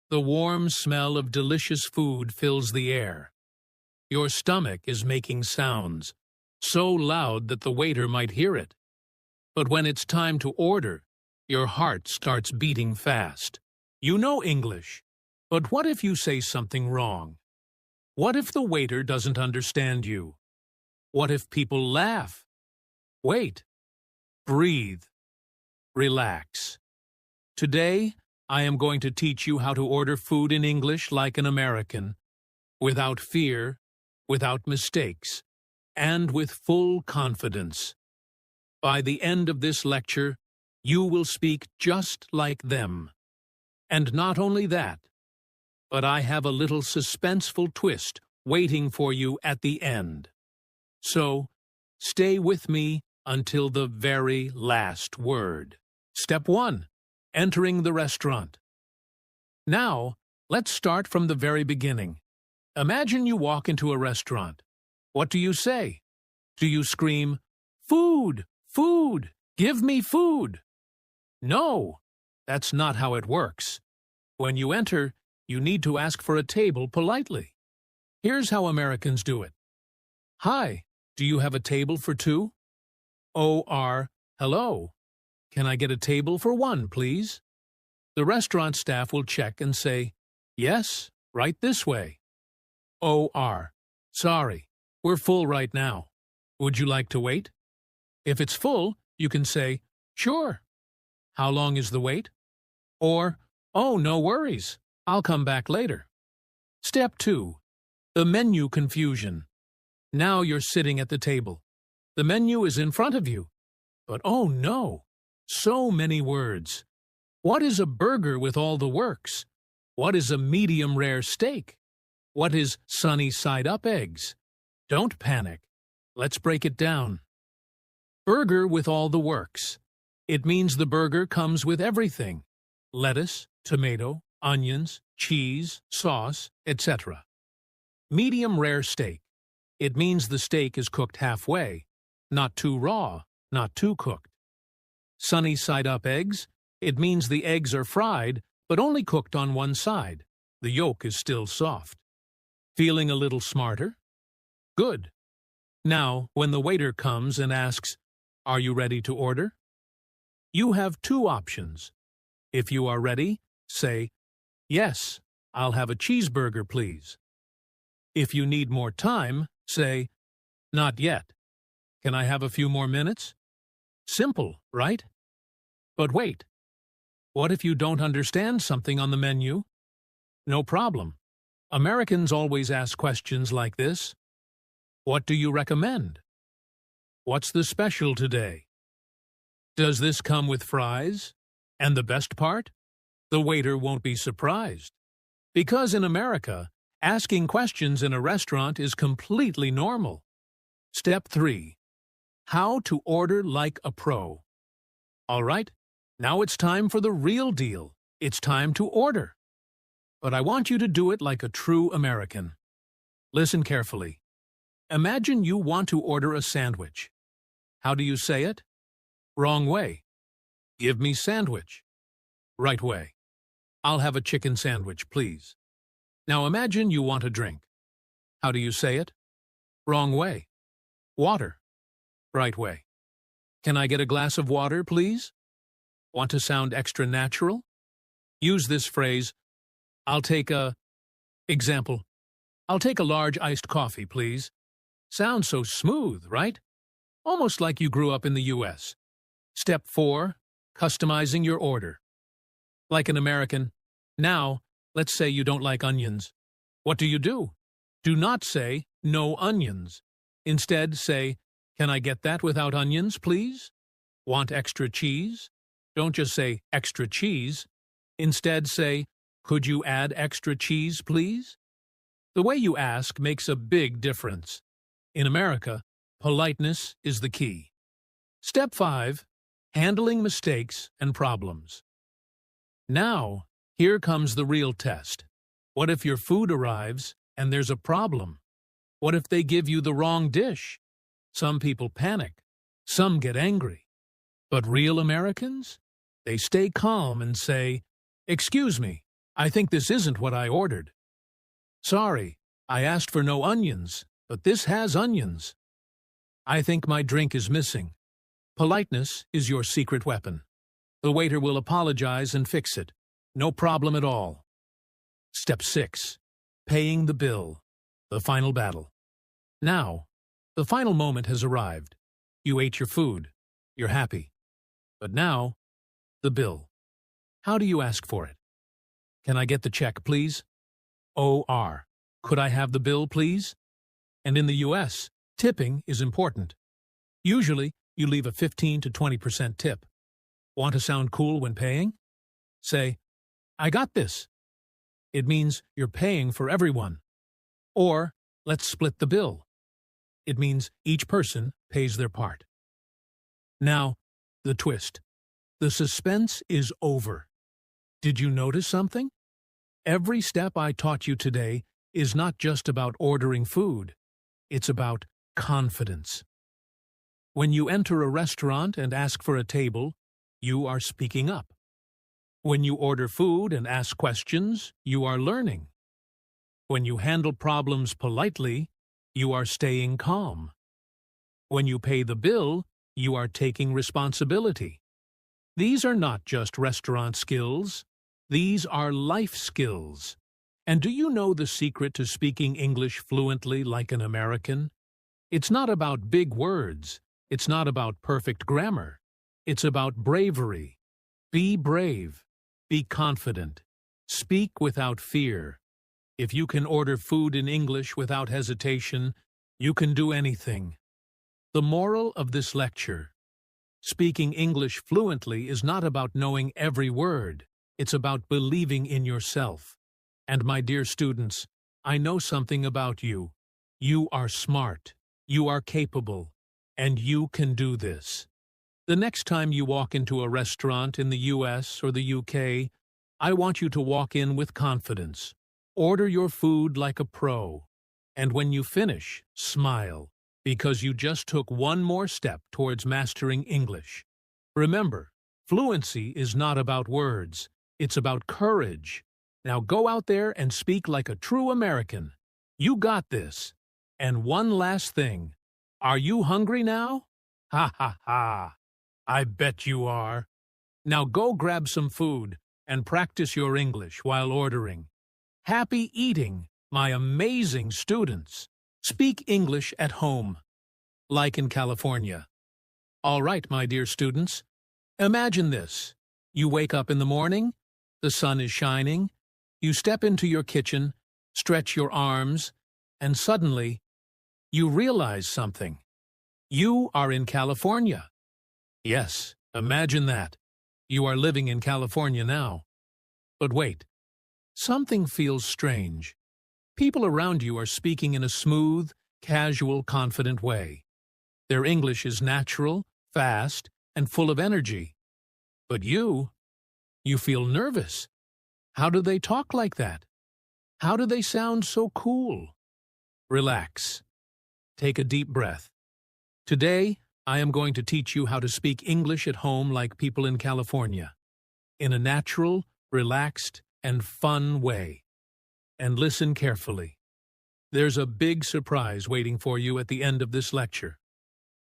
The warm smell of delicious food fills the air. Your stomach is making sounds, so loud that the waiter might hear it. But when it's time to order, your heart starts beating fast. You know English, but what if you say something wrong? What if the waiter doesn't understand you? What if people laugh? Wait. Breathe. Relax. Today, I am going to teach you how to order food in English like an American, without fear, without mistakes, and with full confidence. By the end of this lecture, you will speak just like them. And not only that, but I have a little suspenseful twist waiting for you at the end. So, stay with me until the very last word. Step 1. Entering the restaurant. Now, let's start from the very beginning. Imagine you walk into a restaurant. What do you say? Do you scream, "Food! Food! Give me food"? No, that's not how it works. When you enter, you need to ask for a table politely. Here's how Americans do it. Hi, do you have a table for two? O.R. Hello. Can I get a table for one, please? The restaurant staff will check and say, yes, right this way. O.R. Sorry, we're full right now. Would you like to wait? If it's full, you can say, sure. How long is the wait? Or, oh, no worries. I'll come back later. Step 2. The menu confusion. Now you're sitting at the table. The menu is in front of you. But oh no, so many words. What is a burger with all the works? What is a medium rare steak? What is sunny side up eggs? Don't panic. Let's break it down. Burger with all the works. It means the burger comes with everything. lettuce, tomato, onions, cheese, sauce, etc. Medium rare steak. It means the steak is cooked halfway, not too raw, not too cooked. Sunny side up eggs. It means the eggs are fried, but only cooked on one side. The yolk is still soft. Feeling a little smarter? Good. Now, when the waiter comes and asks, "Are you ready to order?" you have two options. If you are ready, say, "Yes, I'll have a cheeseburger, please." If you need more time, say, "Not yet. Can I have a few more minutes?" Simple, right? But wait. What if you don't understand something on the menu? No problem. Americans always ask questions like this. What do you recommend? What's the special today? Does this come with fries? And the best part? The waiter won't be surprised. Because in America, asking questions in a restaurant is completely normal. Step 3. How to order like a pro. All right, now it's time for the real deal. It's time to order. But I want you to do it like a true American. Listen carefully. Imagine you want to order a sandwich. How do you say it? Wrong way. Give me sandwich. Right way. I'll have a chicken sandwich, please. Now imagine you want a drink. How do you say it? Wrong way. Water. Right way. Can I get a glass of water, please? Want to sound extra natural? Use this phrase, Example, I'll take a large iced coffee, please. Sounds so smooth, right? Almost like you grew up in the U.S. Step 4. Customizing your order. Like an American. Now, let's say you don't like onions. What do? Do not say, "No onions." Instead, say, "Can I get that without onions, please?" Want extra cheese? Don't just say, "Extra cheese." Instead, say, "Could you add extra cheese, please?" The way you ask makes a big difference. In America, politeness is the key. Step 5. Handling mistakes and problems. Now, here comes the real test. What if your food arrives and there's a problem? What if they give you the wrong dish? Some people panic. Some get angry. But real Americans? They stay calm and say, "Excuse me, I think this isn't what I ordered." "Sorry, I asked for no onions, but this has onions." "I think my drink is missing." Politeness is your secret weapon. The waiter will apologize and fix it. No problem at all. Step 6. Paying the bill. The final battle. Now, the final moment has arrived. You ate your food. You're happy. But now, the bill. How do you ask for it? "Can I get the check, please?" OR. Could I have the bill, please? And in the U.S., tipping is important. Usually, you leave a 15 to 20% tip. Want to sound cool when paying? Say, "I got this." It means you're paying for everyone. Or, "Let's split the bill." It means each person pays their part. Now, the twist. The suspense is over. Did you notice something? Every step I taught you today is not just about ordering food. It's about confidence. When you enter a restaurant and ask for a table, you are speaking up. When you order food and ask questions, you are learning. When you handle problems politely, you are staying calm. When you pay the bill, you are taking responsibility. These are not just restaurant skills. These are life skills. And do you know the secret to speaking English fluently like an American? It's not about big words. It's not about perfect grammar. It's about bravery. Be brave. Be confident. Speak without fear. If you can order food in English without hesitation, you can do anything. The moral of this lecture: speaking English fluently is not about knowing every word. It's about believing in yourself. And my dear students, I know something about you. You are smart. You are capable. And you can do this. The next time you walk into a restaurant in the US or the UK, I want you to walk in with confidence. Order your food like a pro. And when you finish, smile, because you just took one more step towards mastering English. Remember, fluency is not about words. It's about courage. Now go out there and speak like a true American. You got this. And one last thing. Are you hungry now? Ha ha ha. I bet you are. Now go grab some food and practice your English while ordering. Happy eating, my amazing students. Speak English at home, like in California. All right, my dear students. Imagine this. You wake up in the morning, the sun is shining, you step into your kitchen, stretch your arms, and suddenly, you realize something. You are in California. Yes, imagine that. You are living in California now. But wait, something feels strange. People around you are speaking in a smooth, casual, confident way. Their English is natural, fast, and full of energy. But you feel nervous. How do they talk like that? How do they sound so cool? Relax. Take a deep breath. Today, I am going to teach you how to speak English at home like people in California, in a natural, relaxed, and fun way. And listen carefully. There's a big surprise waiting for you at the end of this lecture.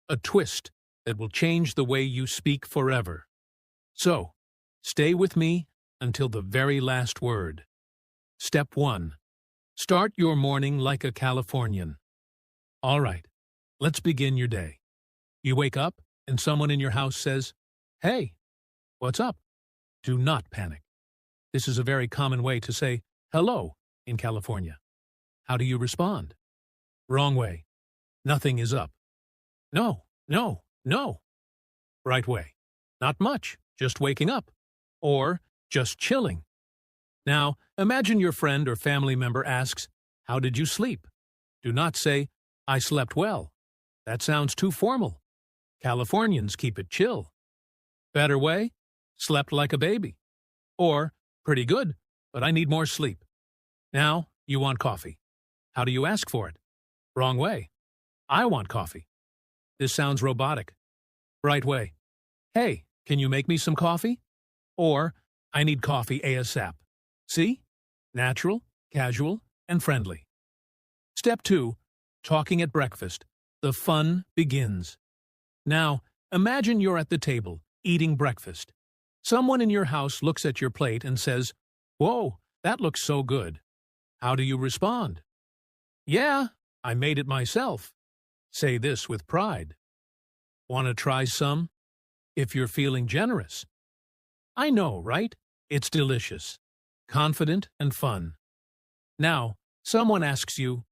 A twist that will change the way you speak forever. So, stay with me until the very last word. Step 1. Start your morning like a Californian. All right, let's begin your day. You wake up and someone in your house says, "Hey, what's up?" Do not panic. This is a very common way to say hello in California. How do you respond? Wrong way. Nothing is up. No, no, no. Right way. Not much, just waking up. Or just chilling. Now, imagine your friend or family member asks, "How did you sleep?" Do not say, "I slept well." That sounds too formal. Californians keep it chill. Better way? Slept like a baby. Or, pretty good, but I need more sleep. Now, you want coffee. How do you ask for it? Wrong way. I want coffee. This sounds robotic. Right way. Hey, can you make me some coffee? Or, I need coffee ASAP. See? Natural, casual, and friendly. Step 2. Talking at breakfast. The fun begins. Now, imagine you're at the table, eating breakfast. Someone in your house looks at your plate and says, "Whoa, that looks so good." How do you respond? "Yeah, I made it myself." Say this with pride. Want to try some? If you're feeling generous. I know, right? It's delicious, confident, and fun. Now, someone asks you,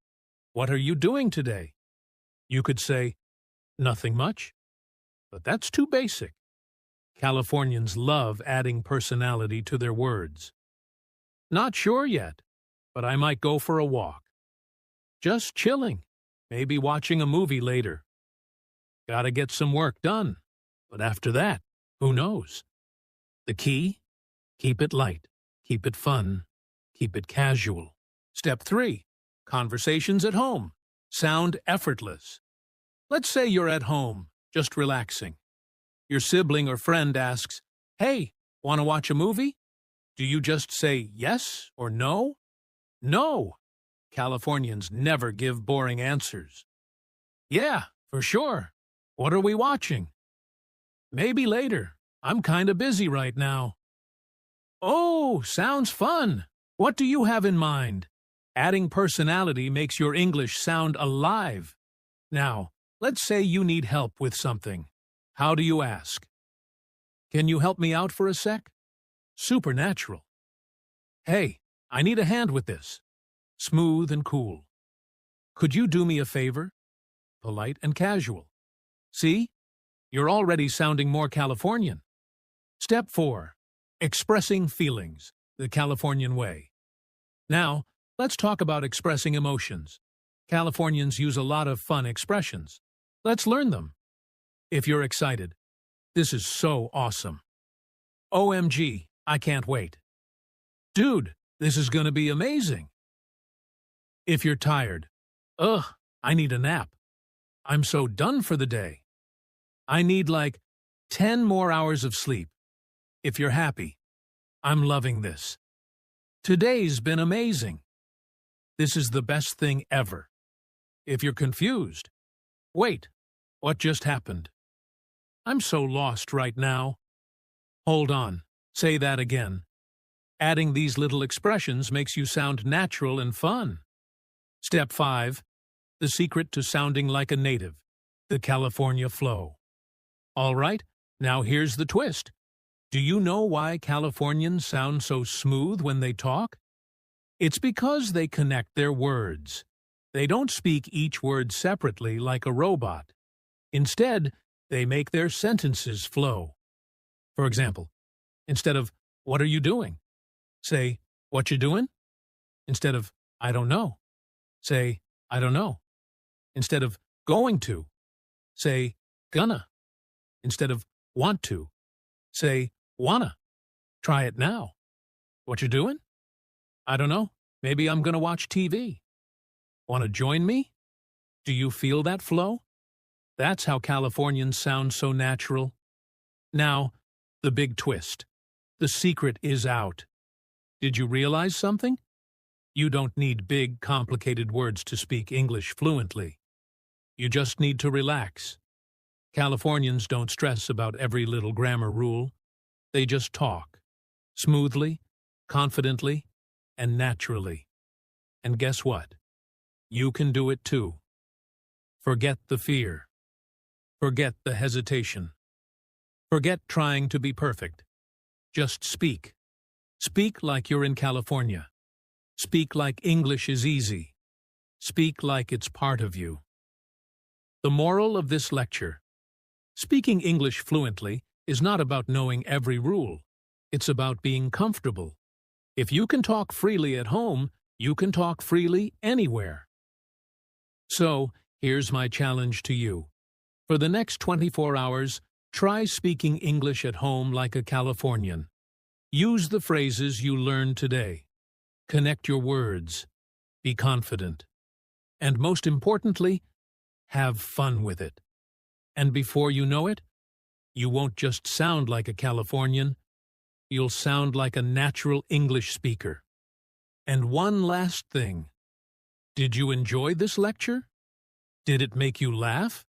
"What are you doing today?" You could say, "Nothing much." But that's too basic. Californians love adding personality to their words. Not sure yet, but I might go for a walk. Just chilling, maybe watching a movie later. Gotta get some work done, but after that, who knows? The key? Keep it light, keep it fun, keep it casual. Step 3. Conversations at home. Sound effortless. Let's say you're at home, just relaxing. Your sibling or friend asks, "Hey, want to watch a movie?" Do you just say yes or no? No! Californians never give boring answers. Yeah, for sure. What are we watching? Maybe later. I'm kinda busy right now. Oh, sounds fun. What do you have in mind? Adding personality makes your English sound alive. Now, let's say you need help with something. How do you ask? Can you help me out for a sec? Supernatural. Hey, I need a hand with this. Smooth and cool. Could you do me a favor? Polite and casual. See? You're already sounding more Californian. Step 4. Expressing feelings, the Californian way. Now, let's talk about expressing emotions. Californians use a lot of fun expressions. Let's learn them. If you're excited, this is so awesome. OMG, I can't wait. Dude, this is going to be amazing. If you're tired, ugh, I need a nap. I'm so done for the day. I need like 10 more hours of sleep. If you're happy, I'm loving this. Today's been amazing. This is the best thing ever. If you're confused, wait, what just happened? I'm so lost right now. Hold on, say that again. Adding these little expressions makes you sound natural and fun. Step 5. The secret to sounding like a native. The California flow. All right, now here's the twist. Do you know why Californians sound so smooth when they talk? It's because they connect their words. They don't speak each word separately like a robot. Instead, they make their sentences flow. For example, instead of, "What are you doing?" say, "What you doing?" Instead of, "I don't know," say, "I don't know." Instead of "going to," say, "gonna." Instead of "want to," say, "wanna." Try it now. What you doing? I don't know. Maybe I'm gonna watch TV. Want to join me? Do you feel that flow? That's how Californians sound so natural. Now, the big twist. The secret is out. Did you realize something? You don't need big, complicated words to speak English fluently. You just need to relax. Californians don't stress about every little grammar rule. They just talk, smoothly, confidently, and naturally. And guess what? You can do it too. Forget the fear. Forget the hesitation. Forget trying to be perfect. Just speak. Speak like you're in California. Speak like English is easy. Speak like it's part of you. The moral of this lecture: speaking English fluently is not about knowing every rule. It's about being comfortable. If you can talk freely at home, you can talk freely anywhere. So, here's my challenge to you. For the next 24 hours, try speaking English at home like a Californian. Use the phrases you learned today. Connect your words. Be confident. And most importantly, have fun with it. And before you know it, you won't just sound like a Californian, you'll sound like a natural English speaker. And one last thing. Did you enjoy this lecture? Did it make you laugh?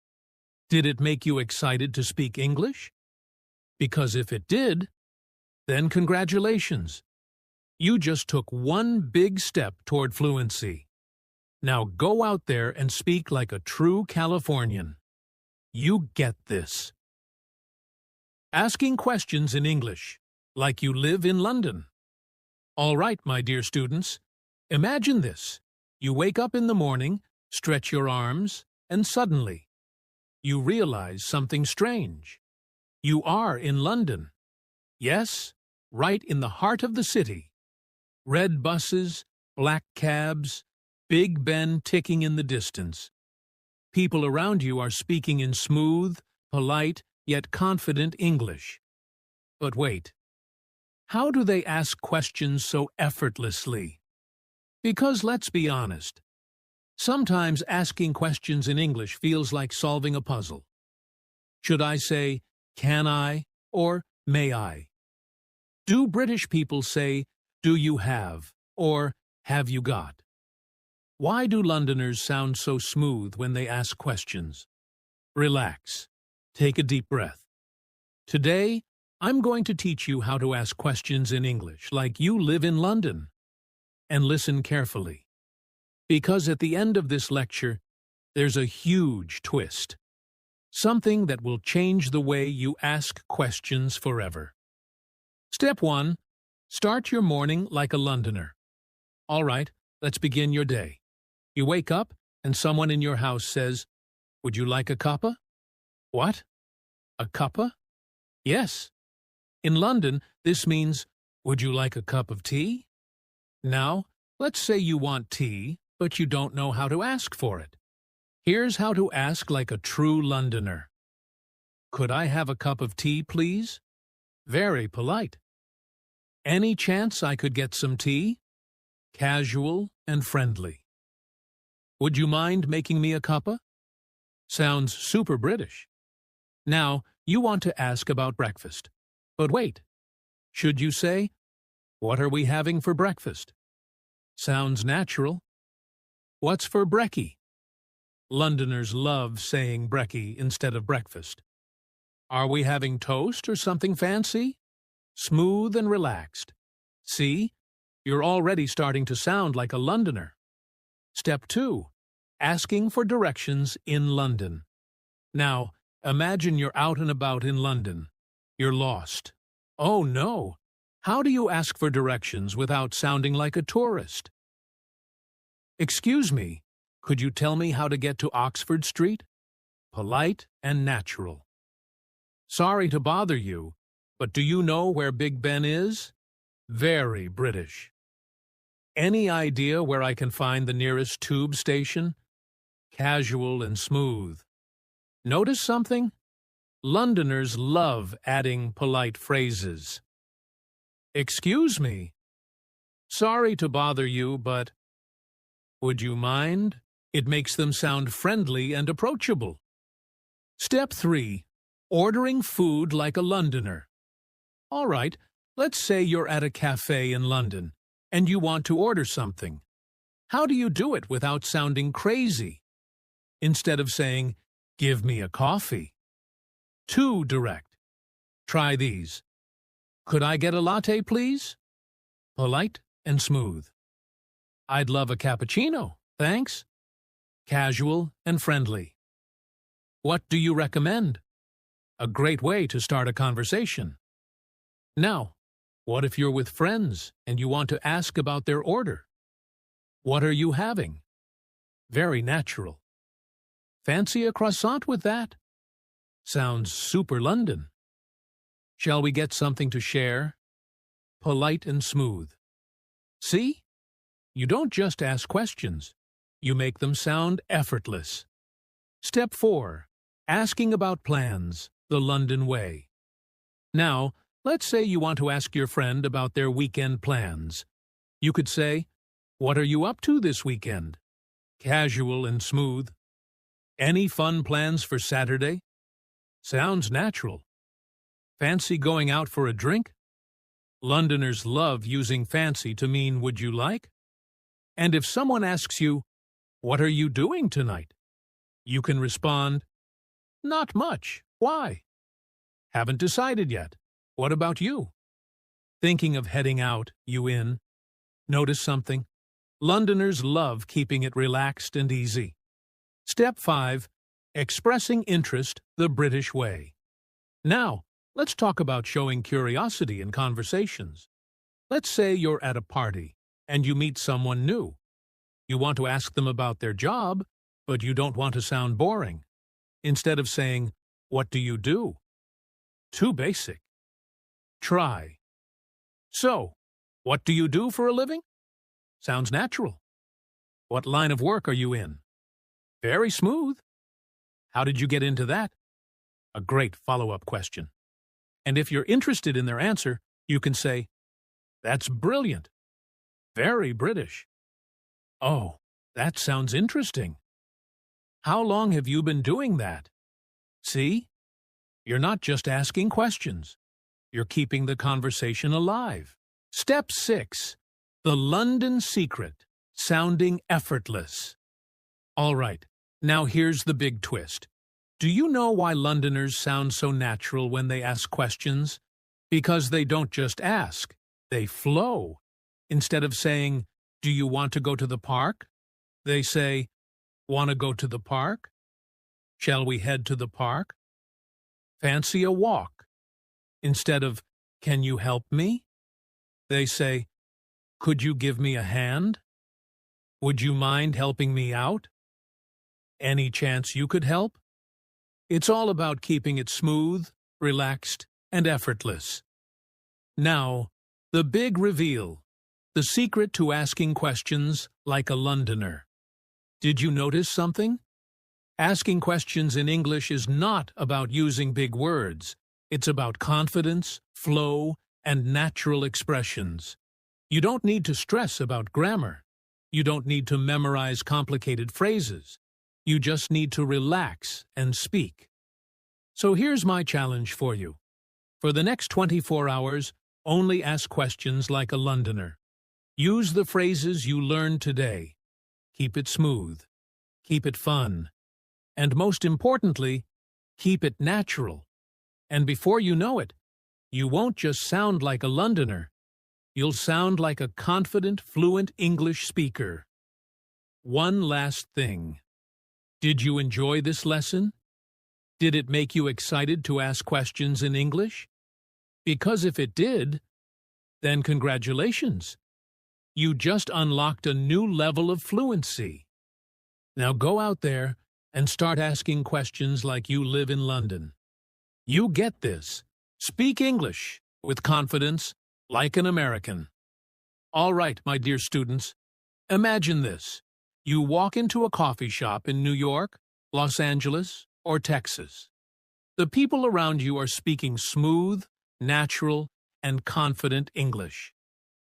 Did it make you excited to speak English? Because if it did, then congratulations. You just took one big step toward fluency. Now go out there and speak like a true Californian. You get this. Asking questions in English, like you live in London. All right, my dear students, imagine this. You wake up in the morning, stretch your arms, and suddenly, you realize something strange. You are in London. Yes, right in the heart of the city. Red buses, black cabs, Big Ben ticking in the distance. People around you are speaking in smooth, polite, yet confident English. But wait, how do they ask questions so effortlessly? Because let's be honest, sometimes asking questions in English feels like solving a puzzle. Should I say, "Can I?" or "May I?" Do British people say, "Do you have?" or "Have you got?" Why do Londoners sound so smooth when they ask questions? Relax. Take a deep breath. Today, I'm going to teach you how to ask questions in English like you live in London. And listen carefully. Because at the end of this lecture, there's a huge twist. Something that will change the way you ask questions forever. Step 1. Start your morning like a Londoner. All right, let's begin your day. You wake up and someone in your house says, "Would you like a cuppa?" What? A cuppa? Yes. In London, this means, "Would you like a cup of tea?" Now, let's say you want tea, but you don't know how to ask for it. Here's how to ask like a true Londoner. "Could I have a cup of tea, please?" Very polite. Any chance I could get some tea? Casual and friendly. Would you mind making me a cuppa? Sounds super British. Now, you want to ask about breakfast. But wait, should you say, what are we having for breakfast? Sounds natural. What's for brekkie? Londoners love saying brekkie instead of breakfast. Are we having toast or something fancy? Smooth and relaxed. See, you're already starting to sound like a Londoner. Step 2. Asking for directions in London. Now, imagine you're out and about in London. You're lost. Oh no! How do you ask for directions without sounding like a tourist? Excuse me, could you tell me how to get to Oxford Street? Polite and natural. Sorry to bother you, but do you know where Big Ben is? Very British. Any idea where I can find the nearest tube station? Casual and smooth. Notice something? Londoners love adding polite phrases. Excuse me. Sorry to bother you, but would you mind? It makes them sound friendly and approachable. Step 3. Ordering food like a Londoner. All right, let's say you're at a cafe in London and you want to order something. How do you do it without sounding crazy? Instead of saying, give me a coffee. Too direct. Try these. Could I get a latte, please? Polite and smooth. I'd love a cappuccino, thanks. Casual and friendly. What do you recommend? A great way to start a conversation. Now, what if you're with friends and you want to ask about their order? What are you having? Very natural. Fancy a croissant with that? Sounds super London. Shall we get something to share? Polite and smooth. See? You don't just ask questions. You make them sound effortless. Step 4. Asking about plans, the London way. Now, let's say you want to ask your friend about their weekend plans. You could say, what are you up to this weekend? Casual and smooth. Any fun plans for Saturday? Sounds natural. Fancy going out for a drink? Londoners love using fancy to mean would you like? And if someone asks you, what are you doing tonight? You can respond, not much. Why? Haven't decided yet. What about you? Thinking of heading out, you in? Notice something? Londoners love keeping it relaxed and easy. Step 5. Expressing interest the British way. Now, let's talk about showing curiosity in conversations. Let's say you're at a party and you meet someone new. You want to ask them about their job, but you don't want to sound boring. Instead of saying, what do you do? Too basic. Try. So, what do you do for a living? Sounds natural. What line of work are you in? Very smooth. How did you get into that? A great follow-up question. And if you're interested in their answer, you can say, that's brilliant. Very British. Oh, that sounds interesting. How long have you been doing that? See? You're not just asking questions. You're keeping the conversation alive. Step 6. The London secret. Sounding effortless. All right, now here's the big twist. Do you know why Londoners sound so natural when they ask questions? Because they don't just ask, they flow. Instead of saying, do you want to go to the park? They say, want to go to the park? Shall we head to the park? Fancy a walk. Instead of, can you help me? They say, could you give me a hand? Would you mind helping me out? Any chance you could help? It's all about keeping it smooth, relaxed, and effortless. Now, the big reveal. The secret to asking questions like a Londoner. Did you notice something? Asking questions in English is not about using big words. It's about confidence, flow, and natural expressions. You don't need to stress about grammar. You don't need to memorize complicated phrases. You just need to relax and speak. So here's my challenge for you. For the next 24 hours, only ask questions like a Londoner. Use the phrases you learned today. Keep it smooth. Keep it fun. And most importantly, keep it natural. And before you know it, you won't just sound like a Londoner. You'll sound like a confident, fluent English speaker. One last thing. Did you enjoy this lesson? Did it make you excited to ask questions in English? Because if it did, then congratulations. You just unlocked a new level of fluency. Now go out there and start asking questions like you live in London. You get this. Speak English with confidence like an American. All right, my dear students, imagine this. You walk into a coffee shop in New York, Los Angeles, or Texas. The people around you are speaking smooth, natural, and confident English.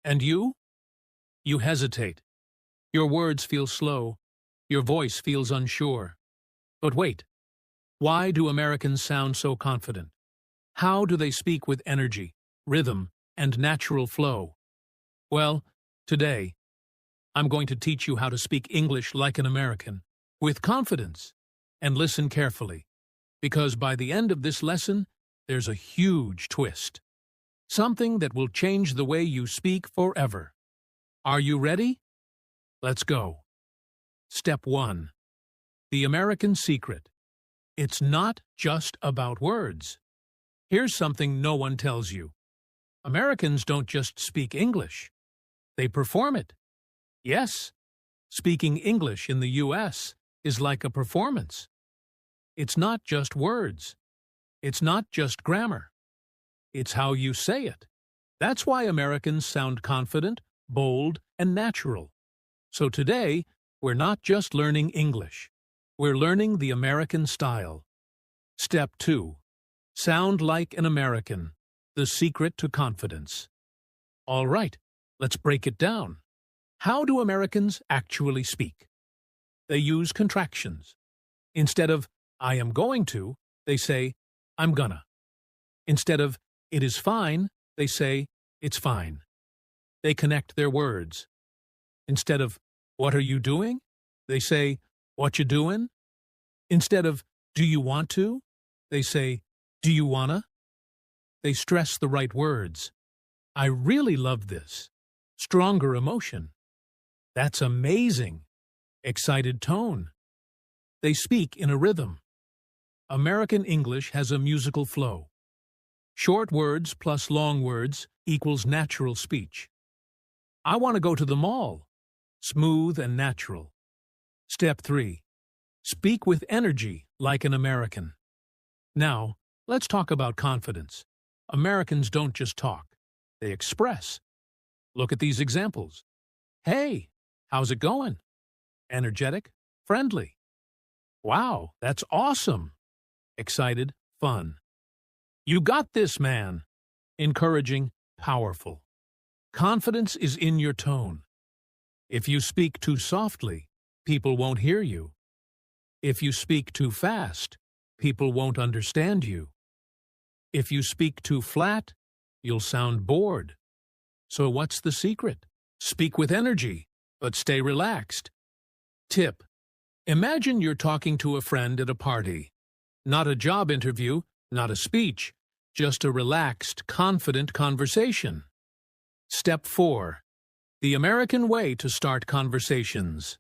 And you? You hesitate. Your words feel slow. Your voice feels unsure. But wait, why do Americans sound so confident? How do they speak with energy, rhythm, and natural flow? Well, today, I'm going to teach you how to speak English like an American, with confidence. And listen carefully, because by the end of this lesson, there's a huge twist. Something that will change the way you speak forever. Are you ready? Let's go. Step 1. The American secret. It's not just about words. Here's something no one tells you. Americans don't just speak English. They perform it. Yes, speaking English in the U.S. is like a performance. It's not just words. It's not just grammar. It's how you say it. That's why Americans sound confident, bold, and natural. So today, we're not just learning English. We're learning the American style. Step 2. Sound like an American. The secret to confidence. All right, let's break it down. How do Americans actually speak? They use contractions. Instead of, I am going to, they say, I'm gonna. Instead of, it is fine, they say, it's fine. They connect their words. Instead of, what are you doing? They say, what you doing? Instead of, do you want to? They say, do you wanna? They stress the right words. I really love this. Stronger emotion. That's amazing. Excited tone. They speak in a rhythm. American English has a musical flow. Short words plus long words equals natural speech. I want to go to the mall. Smooth and natural. Step 3. Speak with energy like an American. Now, let's talk about confidence. Americans don't just talk. They express. Look at these examples. Hey, how's it going? Energetic, friendly. Wow, that's awesome. Excited, fun. You got this, man. Encouraging, powerful. Confidence is in your tone. If you speak too softly, people won't hear you. If you speak too fast, people won't understand you. If you speak too flat, you'll sound bored. So what's the secret? Speak with energy, but stay relaxed. Tip. Imagine you're talking to a friend at a party. Not a job interview, not a speech, just a relaxed, confident conversation. Step 4. The American way to start conversations.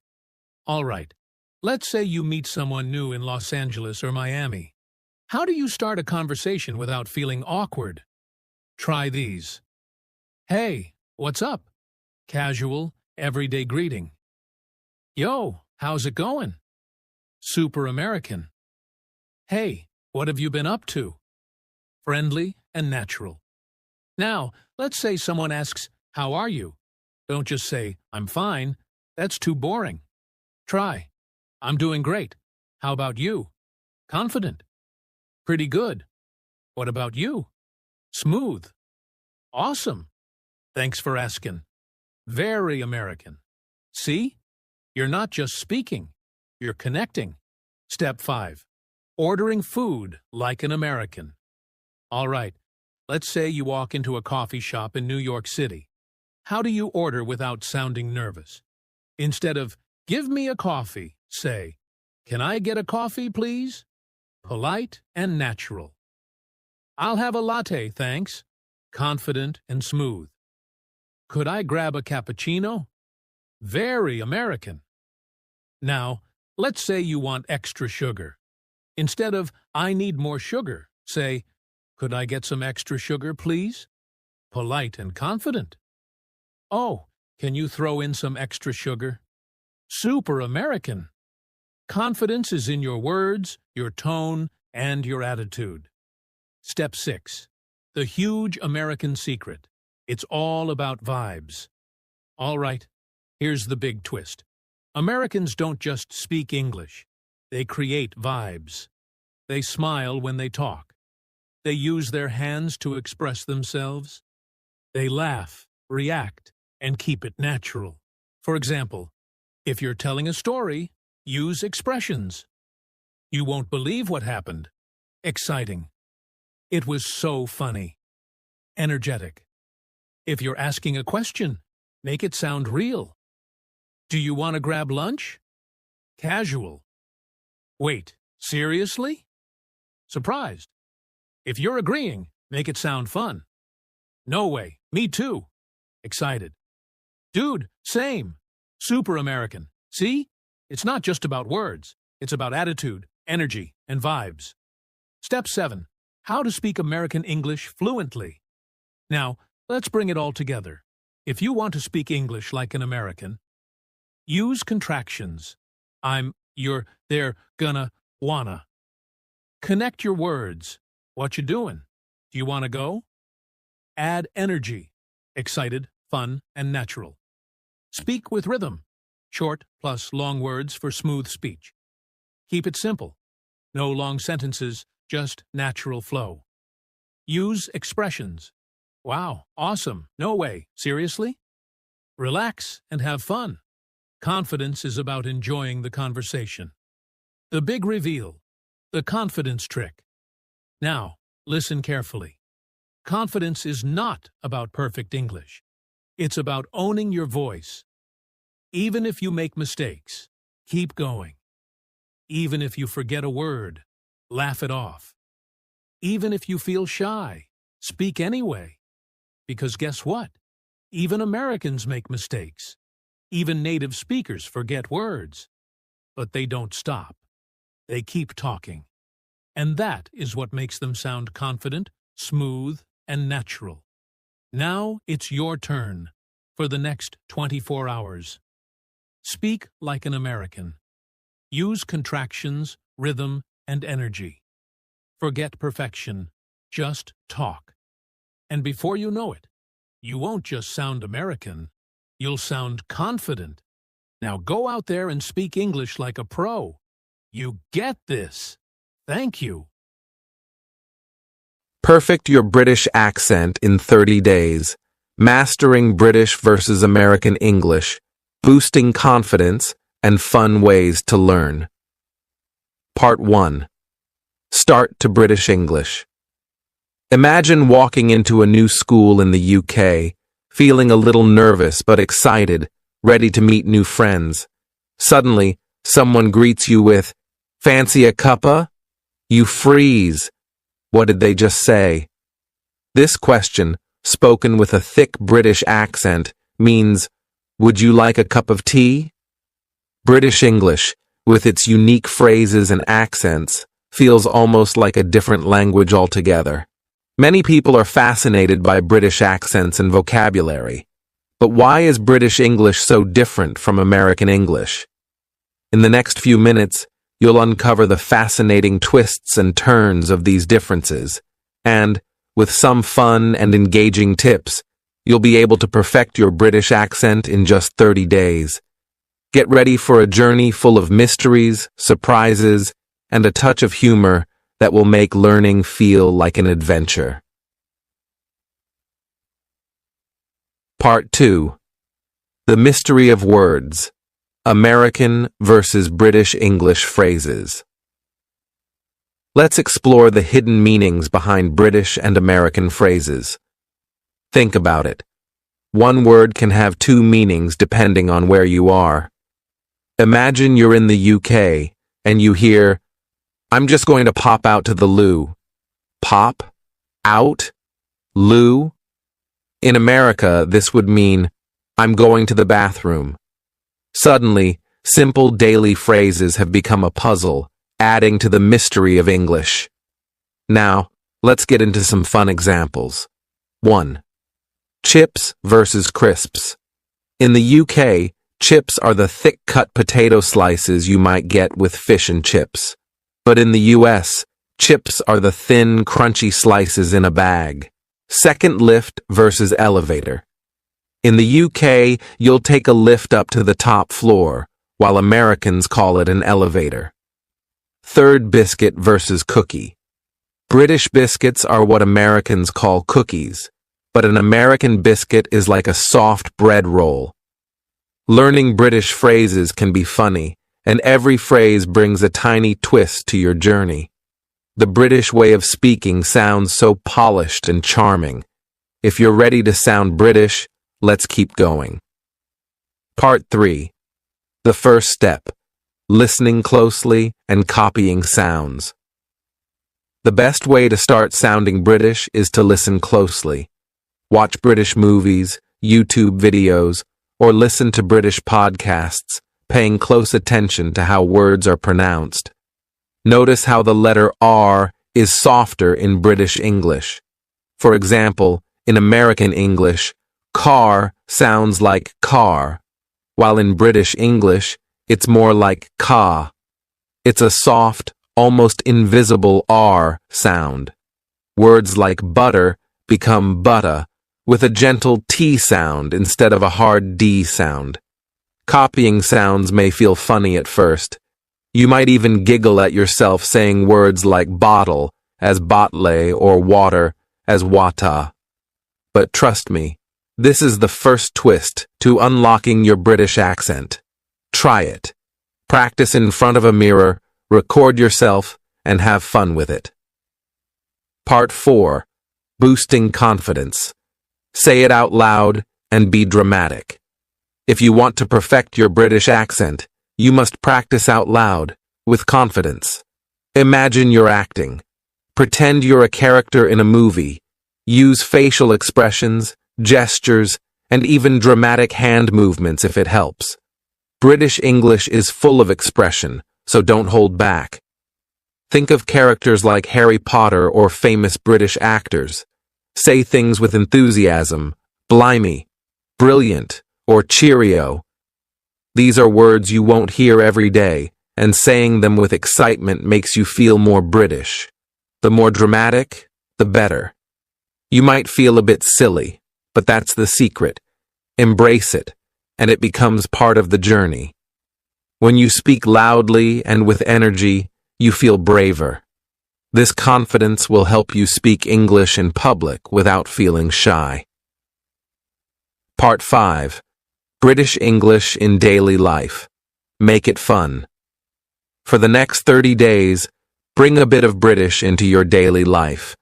All right, let's say you meet someone new in Los Angeles or Miami. How do you start a conversation without feeling awkward? Try these. Hey, what's up? Casual, everyday greeting. Yo, how's it going? Super American. Hey, what have you been up to? Friendly and natural. Now, let's say someone asks, how are you? Don't just say, I'm fine. That's too boring. Try, I'm doing great. How about you? Confident. Pretty good. What about you? Smooth. Awesome. Thanks for asking. Very American. See? You're not just speaking, you're connecting. Step 5. Ordering food like an American. All right, let's say you walk into a coffee shop in New York City. How do you order without sounding nervous? Instead of, "Give me a coffee," say, "Can I get a coffee, please?" Polite and natural. "I'll have a latte, thanks." Confident and smooth. "Could I grab a cappuccino?" Very American. Now, let's say you want extra sugar. Instead of, "I need more sugar," say, "Could I get some extra sugar, please?" Polite and confident. "Oh, can you throw in some extra sugar?" Super American. Confidence is in your words, your tone, and your attitude. Step 6. The huge American secret. It's all about vibes. All right, here's the big twist. Americans don't just speak English. They create vibes. They smile when they talk. They use their hands to express themselves. They laugh, react, and keep it natural. For example, if you're telling a story, use expressions. "You won't believe what happened." Exciting. "It was so funny." Energetic. If you're asking a question, make it sound real. "Do you want to grab lunch?" Casual. "Wait, seriously?" Surprised. If you're agreeing, make it sound fun. "No way, me too." Excited. "Dude, same." Super American. See? It's not just about words. It's about attitude, energy, and vibes. Step 7. How to speak American English fluently. Now, let's bring it all together. If you want to speak English like an American, use contractions. I'm, you're, they're, gonna, wanna. Connect your words. What you doing? Do you want to go? Add energy. Excited, fun, and natural. Speak with rhythm. Short plus long words for smooth speech. Keep it simple. No long sentences, just natural flow. Use expressions. "Wow, awesome, no way, seriously?" Relax and have fun. Confidence is about enjoying the conversation. The big reveal. The confidence trick. Now, listen carefully. Confidence is not about perfect English. It's about owning your voice. Even if you make mistakes, keep going. Even if you forget a word, laugh it off. Even if you feel shy, speak anyway. Because guess what? Even Americans make mistakes. Even native speakers forget words. But they don't stop. They keep talking. And that is what makes them sound confident, smooth, and natural. Now it's your turn for the next 24 hours. Speak like an American. Use contractions, rhythm, and energy. Forget perfection. Just talk. And before you know it, you won't just sound American, you'll sound confident. Now go out there and speak English like a pro. You get this. Thank you. Perfect your British accent in 30 days. Mastering British versus American English. Boosting confidence and fun ways to learn. Part 1. Start to British English. Imagine walking into a new school in the UK, feeling a little nervous but excited, ready to meet new friends. Suddenly, someone greets you with, "Fancy a cuppa?" You freeze. What did they just say? This question, spoken with a thick British accent, means, "Would you like a cup of tea?" British English, with its unique phrases and accents, feels almost like a different language altogether. Many people are fascinated by British accents and vocabulary. But why is British English so different from American English? In the next few minutes, you'll uncover the fascinating twists and turns of these differences, and, with some fun and engaging tips, you'll be able to perfect your British accent in just 30 days. Get ready for a journey full of mysteries, surprises, and a touch of humor that will make learning feel like an adventure. Part 2. The Mystery of Words. American versus British English phrases. Let's explore the hidden meanings behind British and American phrases. Think about it. One word can have two meanings depending on where you are. Imagine you're in the UK and you hear, "I'm just going to pop out to the loo." Pop? Out? Loo? In America, this would mean, "I'm going to the bathroom." Suddenly, simple daily phrases have become a puzzle, adding to the mystery of English. Now, let's get into some fun examples. 1. Chips versus crisps. In the UK, chips are the thick-cut potato slices you might get with fish and chips. But in the US, chips are the thin, crunchy slices in a bag. Second, lift versus elevator. In the UK, you'll take a lift up to the top floor, while Americans call it an elevator. Third, biscuit versus cookie. British biscuits are what Americans call cookies, but an American biscuit is like a soft bread roll. Learning British phrases can be funny, and every phrase brings a tiny twist to your journey. The British way of speaking sounds so polished and charming. If you're ready to sound British, let's keep going. Part 3. The first step. Listening closely and copying sounds. The best way to start sounding British is to listen closely. Watch British movies, YouTube videos, or listen to British podcasts, paying close attention to how words are pronounced. Notice how the letter R is softer in British English. For example, in American English, car sounds like car, while in British English, it's more like ka. It's a soft, almost invisible R sound. Words like butter become butta, with a gentle T sound instead of a hard D sound. Copying sounds may feel funny at first. You might even giggle at yourself saying words like bottle as botle or water as wata. But trust me, this is the first twist to unlocking your British accent. Try it. Practice in front of a mirror, record yourself, and have fun with it. Part 4. Boosting confidence. Say it out loud and be dramatic. If you want to perfect your British accent, you must practice out loud, with confidence. Imagine you're acting. Pretend you're a character in a movie. Use facial expressions, gestures, and even dramatic hand movements if it helps. British English is full of expression, so don't hold back. Think of characters like Harry Potter or famous British actors. Say things with enthusiasm, blimey, brilliant, or cheerio. These are words you won't hear every day, and saying them with excitement makes you feel more British. The more dramatic, the better. You might feel a bit silly, but that's the secret. Embrace it, and it becomes part of the journey. When you speak loudly and with energy, you feel braver. This confidence will help you speak English in public without feeling shy. Part 5. British English in daily life. Make it fun. For the next 30 days, bring a bit of British into your daily life.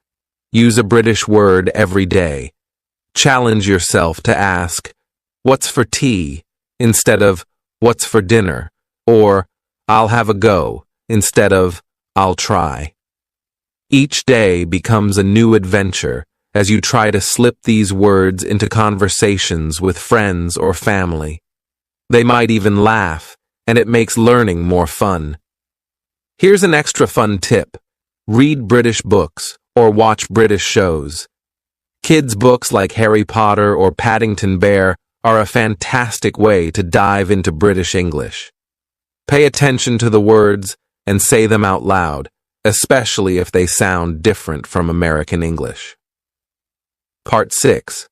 Use a British word every day. Challenge yourself to ask, "What's for tea?" instead of "What's for dinner?" or "I'll have a go" instead of "I'll try." Each day becomes a new adventure as you try to slip these words into conversations with friends or family. They might even laugh, and it makes learning more fun. Here's an extra fun tip. Read British books or watch British shows. Kids' books like Harry Potter or Paddington Bear are a fantastic way to dive into British English. Pay attention to the words and say them out loud, especially if they sound different from American English. Part 6.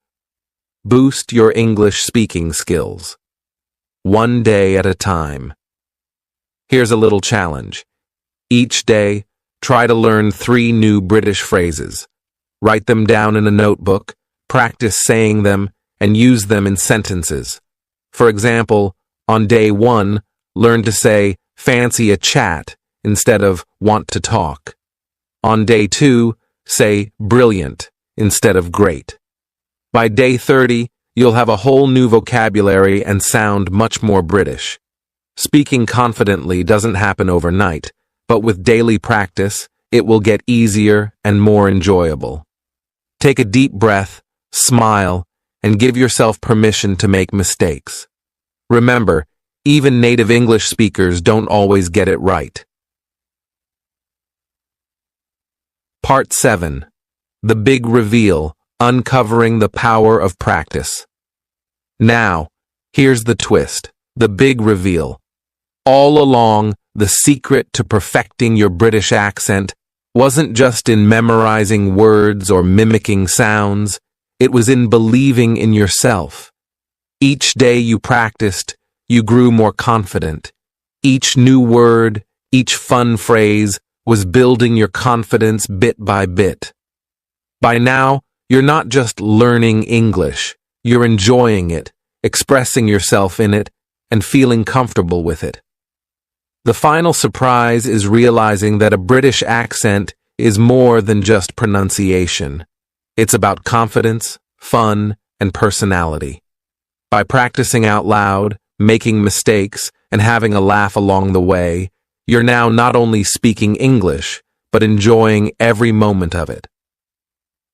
Boost your English speaking skills. One day at a time. Here's a little challenge. Each day, try to learn 3 new British phrases. Write them down in a notebook, practice saying them, and use them in sentences. For example, on day 1, learn to say, fancy a chat instead of want to talk. On day 2, say brilliant instead of great. By day 30, you'll have a whole new vocabulary and sound much more British. Speaking confidently doesn't happen overnight, but with daily practice, it will get easier and more enjoyable. Take a deep breath, smile, and give yourself permission to make mistakes. Remember, even native English speakers don't always get it right. Part 7. The Big Reveal, Uncovering the Power of Practice. Now, here's the twist, the big reveal. All along, the secret to perfecting your British accent wasn't just in memorizing words or mimicking sounds, it was in believing in yourself. Each day you practiced, you grew more confident. Each new word, each fun phrase was building your confidence bit by bit. By now, you're not just learning English, you're enjoying it, expressing yourself in it, and feeling comfortable with it. The final surprise is realizing that a British accent is more than just pronunciation. It's about confidence, fun, and personality. By practicing out loud, making mistakes, and having a laugh along the way, you're now not only speaking English, but enjoying every moment of it.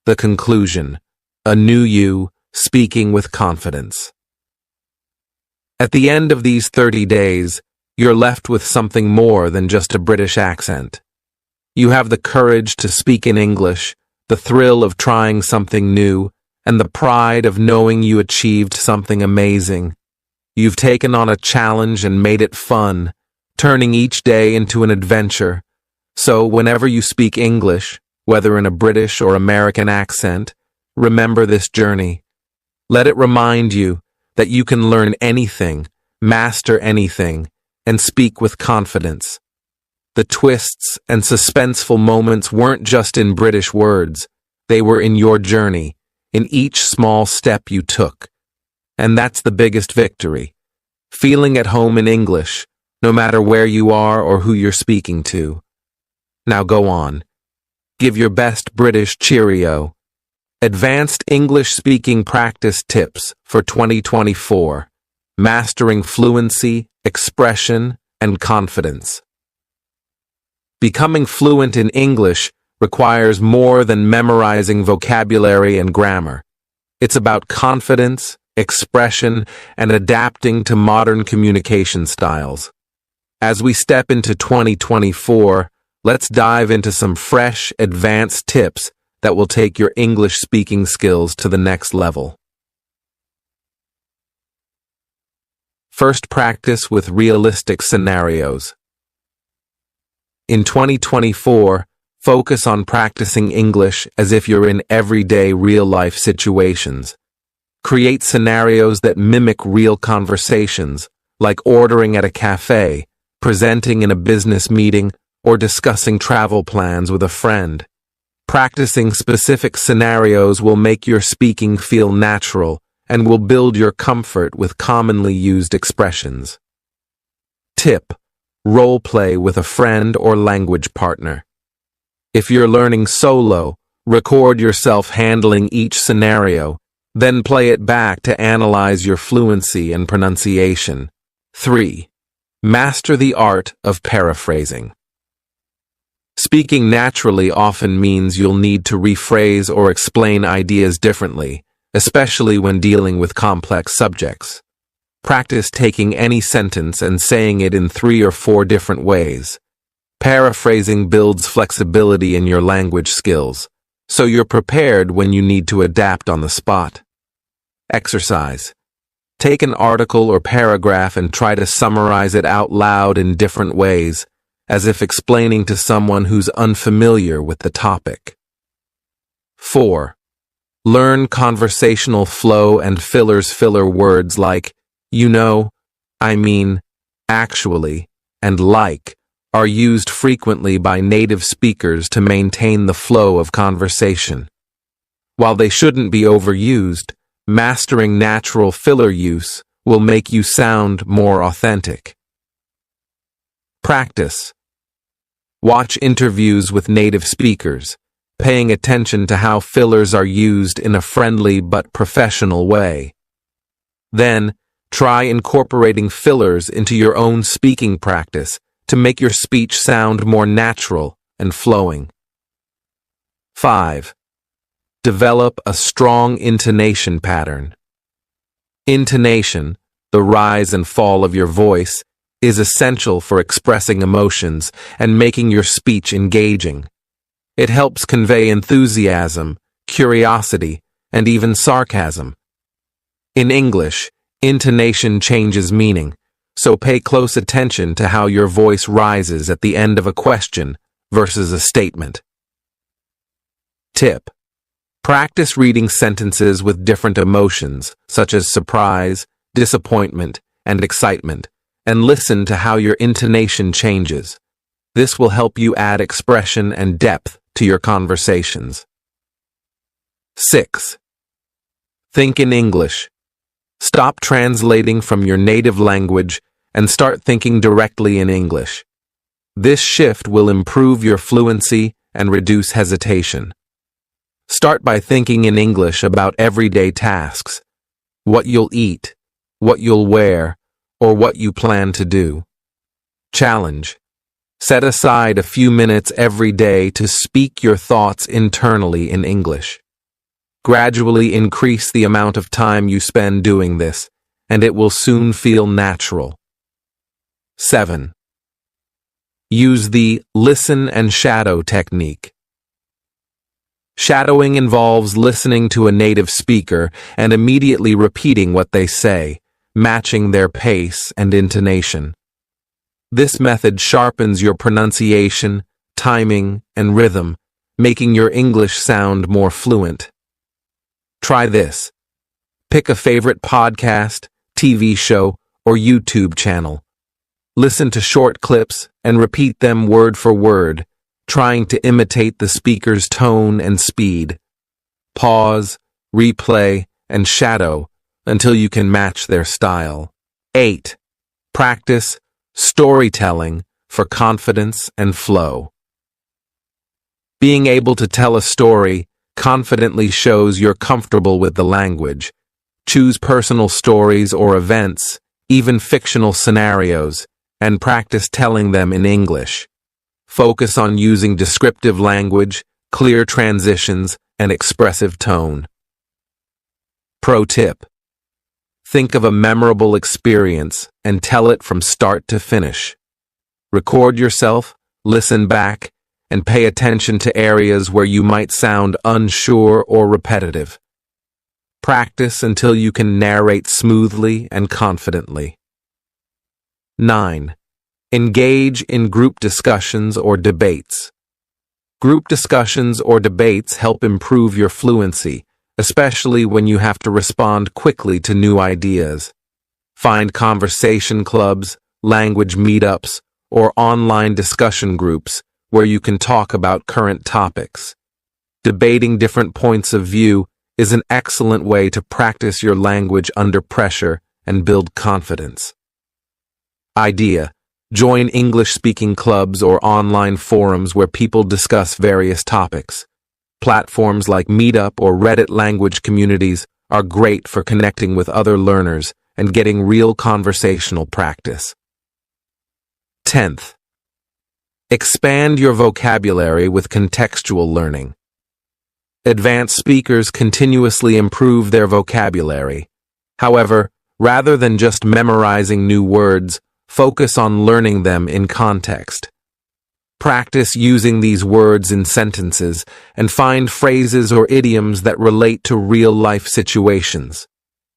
The conclusion: a new you, speaking with confidence. At the end of these 30 days, you're left with something more than just a British accent. You have the courage to speak in English, the thrill of trying something new, and the pride of knowing you achieved something amazing. You've taken on a challenge and made it fun, turning each day into an adventure. So whenever you speak English, whether in a British or American accent, remember this journey. Let it remind you that you can learn anything, master anything, and speak with confidence. The twists and suspenseful moments weren't just in British words, they were in your journey, in each small step you took. And that's the biggest victory. Feeling at home in English, no matter where you are or who you're speaking to. Now go on. Give your best British cheerio. Advanced English Speaking Practice Tips for 2024. Mastering fluency, expression, and confidence. Becoming fluent in English requires more than memorizing vocabulary and grammar. It's about confidence, expression, and adapting to modern communication styles. As we step into 2024, let's dive into some fresh, advanced tips that will take your English speaking skills to the next level. First, practice with realistic scenarios. In 2024, focus on practicing English as if you're in everyday real-life situations. Create scenarios that mimic real conversations, like ordering at a cafe, presenting in a business meeting, or discussing travel plans with a friend. Practicing specific scenarios will make your speaking feel natural and will build your comfort with commonly used expressions. Tip: role play with a friend or language partner. If you're learning solo, record yourself handling each scenario, then play it back to analyze your fluency and pronunciation. 3. Master the art of paraphrasing. Speaking naturally often means you'll need to rephrase or explain ideas differently, especially when dealing with complex subjects. Practice taking any sentence and saying it in 3 or 4 different ways. Paraphrasing builds flexibility in your language skills, so you're prepared when you need to adapt on the spot. Exercise. Take an article or paragraph and try to summarize it out loud in different ways, as if explaining to someone who's unfamiliar with the topic. 4. Learn conversational flow and filler words like you know, I mean, actually, and like are used frequently by native speakers to maintain the flow of conversation. While they shouldn't be overused, Mastering natural filler use will make you sound more authentic. Practice. Watch interviews with native speakers, paying attention to how fillers are used in a friendly but professional way. Then, try incorporating fillers into your own speaking practice to make your speech sound more natural and flowing. 5. Develop a strong intonation pattern. Intonation, the rise and fall of your voice, is essential for expressing emotions and making your speech engaging. It helps convey enthusiasm, curiosity, and even sarcasm. In English, intonation changes meaning, so pay close attention to how your voice rises at the end of a question versus a statement. Tip: practice reading sentences with different emotions, such as surprise, disappointment, and excitement, and listen to how your intonation changes. This will help you add expression and depth to your conversations. 6. Think in English. Stop translating from your native language and start thinking directly in English. This shift will improve your fluency and reduce hesitation. Start by thinking in English about everyday tasks, what you'll eat, what you'll wear, or what you plan to do. Challenge: set aside a few minutes every day to speak your thoughts internally in English. Gradually increase the amount of time you spend doing this, and it will soon feel natural. 7. Use the listen and shadow technique. Shadowing involves listening to a native speaker and immediately repeating what they say, matching their pace and intonation. This method sharpens your pronunciation, timing, and rhythm, making your English sound more fluent. Try this. Pick a favorite podcast, TV show, or YouTube channel. Listen to short clips and repeat them word for word, trying to imitate the speaker's tone and speed. Pause, replay, and shadow until you can match their style. 8. Practice storytelling for confidence and flow. Being able to tell a story confidently shows you're comfortable with the language. Choose personal stories or events, even fictional scenarios, and practice telling them in English. Focus on using descriptive language, clear transitions, and expressive tone. Pro tip: think of a memorable experience and tell it from start to finish. Record yourself, listen back, and pay attention to areas where you might sound unsure or repetitive. Practice until you can narrate smoothly and confidently. 9. Engage in group discussions or debates. Group discussions or debates help improve your fluency, especially when you have to respond quickly to new ideas. Find conversation clubs, language meetups, or online discussion groups where you can talk about current topics. Debating different points of view is an excellent way to practice your language under pressure and build confidence. Idea: join English-speaking clubs or online forums where people discuss various topics. Platforms like Meetup or Reddit language communities are great for connecting with other learners and getting real conversational practice. 10th. Expand your vocabulary with contextual learning. Advanced speakers continuously improve their vocabulary. However, rather than just memorizing new words, focus on learning them in context. Practice using these words in sentences and find phrases or idioms that relate to real-life situations.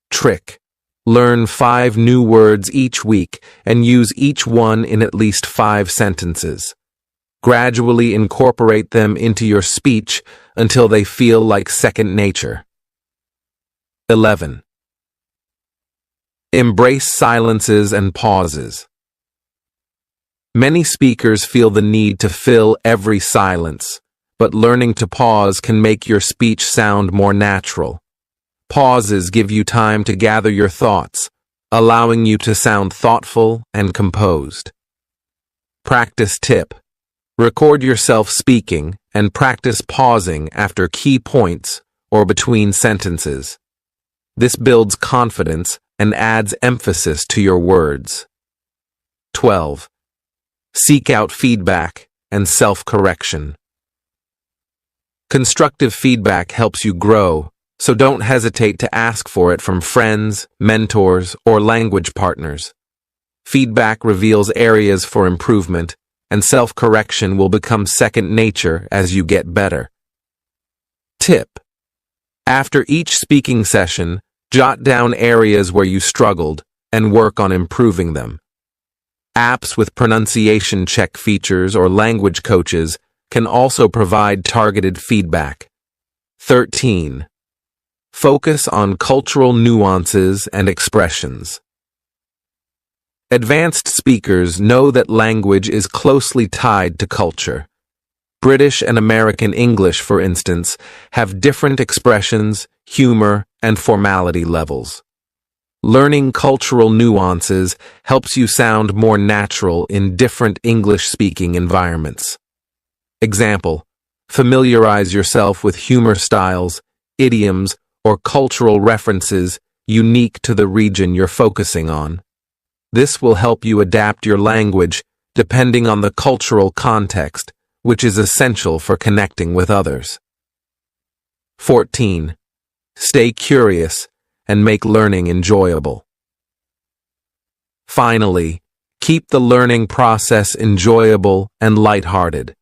Trick: learn 5 new words each week and use each one in at least 5 sentences. Gradually incorporate them into your speech until they feel like second nature. 11. Embrace silences and pauses. Many speakers feel the need to fill every silence, but learning to pause can make your speech sound more natural. Pauses give you time to gather your thoughts, allowing you to sound thoughtful and composed. Practice tip. Record yourself speaking and practice pausing after key points or between sentences. This builds confidence and adds emphasis to your words. 12. Seek out feedback and self-correction. Constructive feedback helps you grow, so don't hesitate to ask for it from friends, mentors, or language partners. Feedback reveals areas for improvement, and self-correction will become second nature as you get better. Tip. After each speaking session, jot down areas where you struggled and work on improving them. Apps with pronunciation check features or language coaches can also provide targeted feedback. 13. Focus on cultural nuances and expressions. Advanced speakers know that language is closely tied to culture. British and American English, for instance, have different expressions, humor, and formality levels. Learning cultural nuances helps you sound more natural in different English-speaking environments. Example: familiarize yourself with humor styles, idioms, or cultural references unique to the region you're focusing on. This will help you adapt your language depending on the cultural context, which is essential for connecting with others. 14. Stay curious and make learning enjoyable. Finally, keep the learning process enjoyable and lighthearted.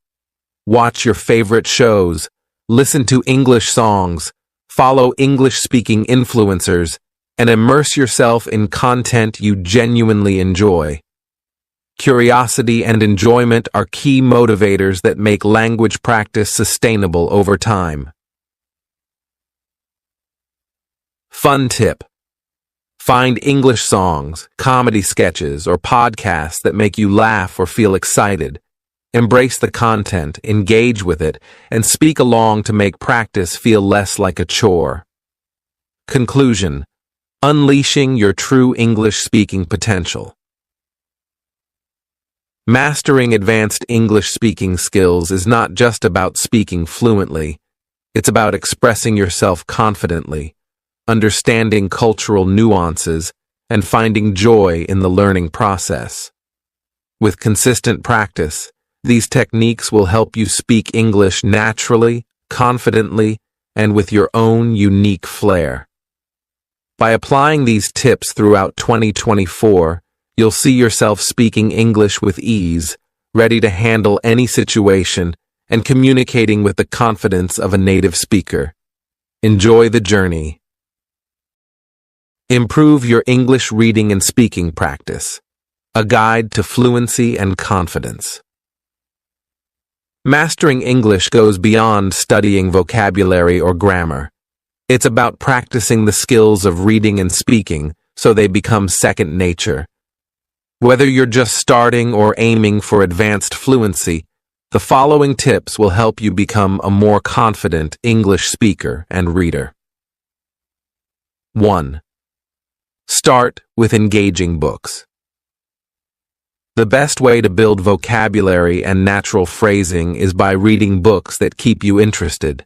Watch your favorite shows, listen to English songs, follow English-speaking influencers, and immerse yourself in content you genuinely enjoy. Curiosity and enjoyment are key motivators that make language practice sustainable over time. Fun tip. Find English songs, comedy sketches, or podcasts that make you laugh or feel excited. Embrace the content, engage with it, and speak along to make practice feel less like a chore. Conclusion. Unleashing your true English-speaking potential. Mastering advanced English-speaking skills is not just about speaking fluently. It's about expressing yourself confidently, understanding cultural nuances, and finding joy in the learning process. With consistent practice, these techniques will help you speak English naturally, confidently, and with your own unique flair. By applying these tips throughout 2024, you'll see yourself speaking English with ease, ready to handle any situation, and communicating with the confidence of a native speaker. Enjoy the journey. Improve your English reading and speaking practice. A guide to fluency and confidence. Mastering English goes beyond studying vocabulary or grammar. It's about practicing the skills of reading and speaking so they become second nature. Whether you're just starting or aiming for advanced fluency, the following tips will help you become a more confident English speaker and reader. 1. Start with engaging books. The best way to build vocabulary and natural phrasing is by reading books that keep you interested.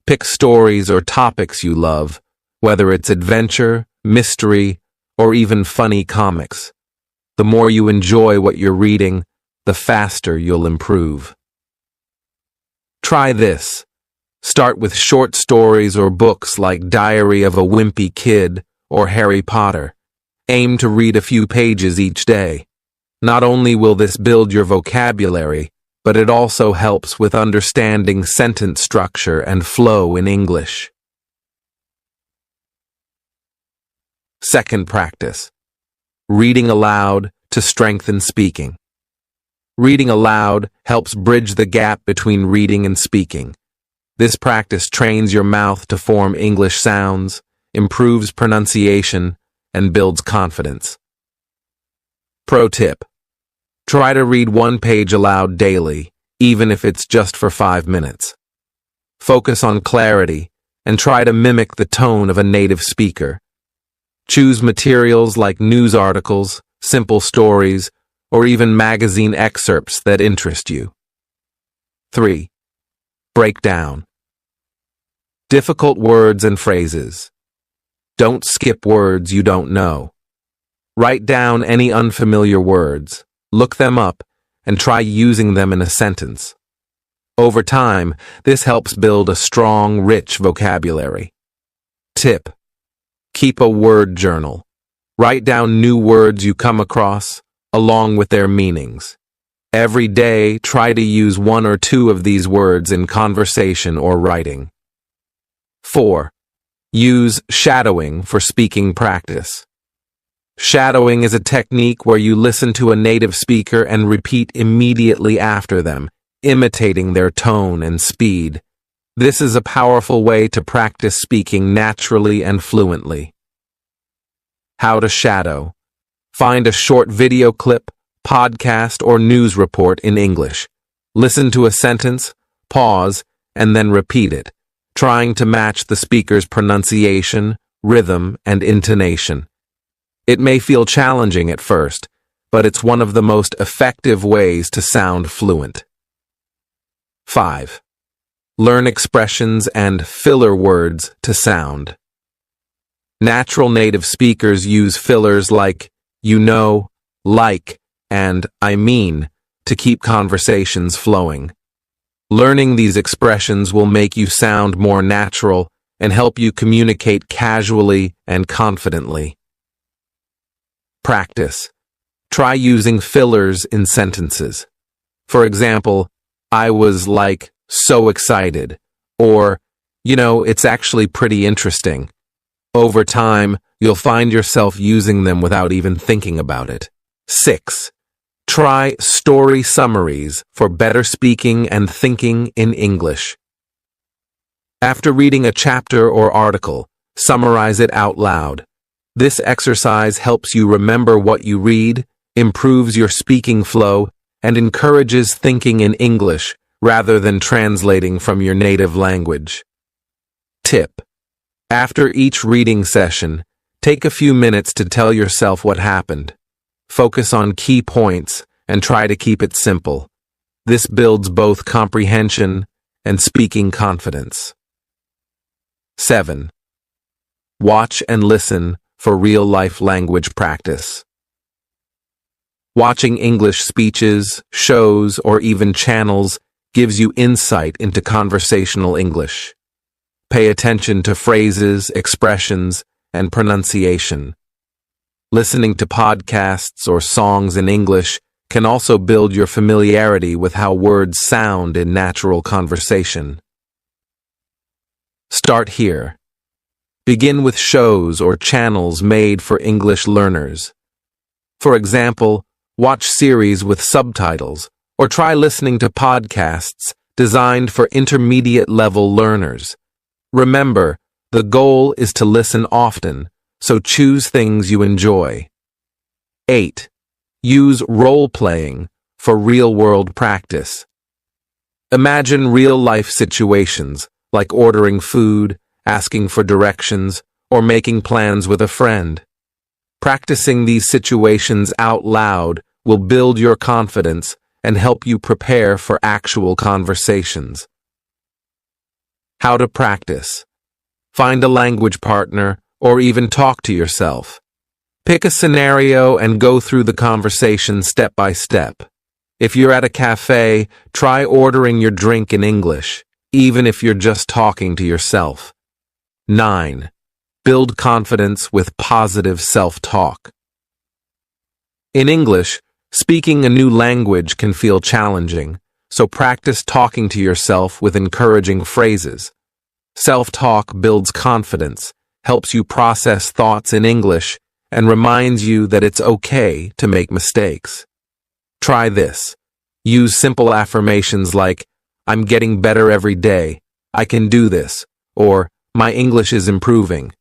Pick stories or topics you love, whether it's adventure, mystery, or even funny comics. The more you enjoy what you're reading, the faster you'll improve. Try this. Start with short stories or books like Diary of a Wimpy Kid or Harry Potter. Aim to read a few pages each day. Not only will this build your vocabulary, but it also helps with understanding sentence structure and flow in English. Second practice. Reading aloud to strengthen speaking. Reading aloud helps bridge the gap between reading and speaking. This practice trains your mouth to form English sounds, improves pronunciation, and builds confidence. Pro tip. Try to read one page aloud daily, even if it's just for 5 minutes. Focus on clarity, and try to mimic the tone of a native speaker. Choose materials like news articles, simple stories, or even magazine excerpts that interest you. 3. Break down. Difficult words and phrases. Don't skip words you don't know. Write down any unfamiliar words, look them up, and try using them in a sentence. Over time, this helps build a strong, rich vocabulary. Tip: keep a word journal. Write down new words you come across, along with their meanings. Every day, try to use one or two of these words in conversation or writing. 4. Use shadowing for speaking practice. Shadowing is a technique where you listen to a native speaker and repeat immediately after them, imitating their tone and speed. This is a powerful way to practice speaking naturally and fluently. How to shadow. Find a short video clip, podcast, or news report in English. Listen to a sentence, pause, and then repeat it, trying to match the speaker's pronunciation, rhythm, and intonation. It may feel challenging at first, but it's one of the most effective ways to sound fluent. 5. Learn expressions and filler words to sound. Natural native speakers use fillers like you know, like, and I mean to keep conversations flowing. Learning these expressions will make you sound more natural and help you communicate casually and confidently. Practice. Try using fillers in sentences. For example, I was like so excited, or, it's actually pretty interesting. Over time, you'll find yourself using them without even thinking about it. 6. Try story summaries for better speaking and thinking in English. After reading a chapter or article, summarize it out loud. This exercise helps you remember what you read, improves your speaking flow, and encourages thinking in English rather than translating from your native language. Tip: after each reading session, take a few minutes to tell yourself what happened. Focus on key points and try to keep it simple. This builds both comprehension and speaking confidence. 7. Watch and listen for real-life language practice. Watching English speeches, shows, or even channels gives you insight into conversational English. Pay attention to phrases, expressions, and pronunciation. Listening to podcasts or songs in English can also build your familiarity with how words sound in natural conversation. Start here. Begin with shows or channels made for English learners. For example, watch series with subtitles, or try listening to podcasts designed for intermediate-level learners. Remember, the goal is to listen often, so choose things you enjoy. 8. Use role-playing for real-world practice. Imagine real-life situations, like ordering food, asking for directions, or making plans with a friend. Practicing these situations out loud will build your confidence and help you prepare for actual conversations. How to practice. Find a language partner or even talk to yourself. Pick a scenario and go through the conversation step by step. If you're at a cafe, try ordering your drink in English, even if you're just talking to yourself. 9. Build confidence with positive self-talk. In English, speaking a new language can feel challenging, so practice talking to yourself with encouraging phrases. Self-talk builds confidence, helps you process thoughts in English, and reminds you that it's okay to make mistakes. Try this. Use simple affirmations like, I'm getting better every day, I can do this, or my English is improving.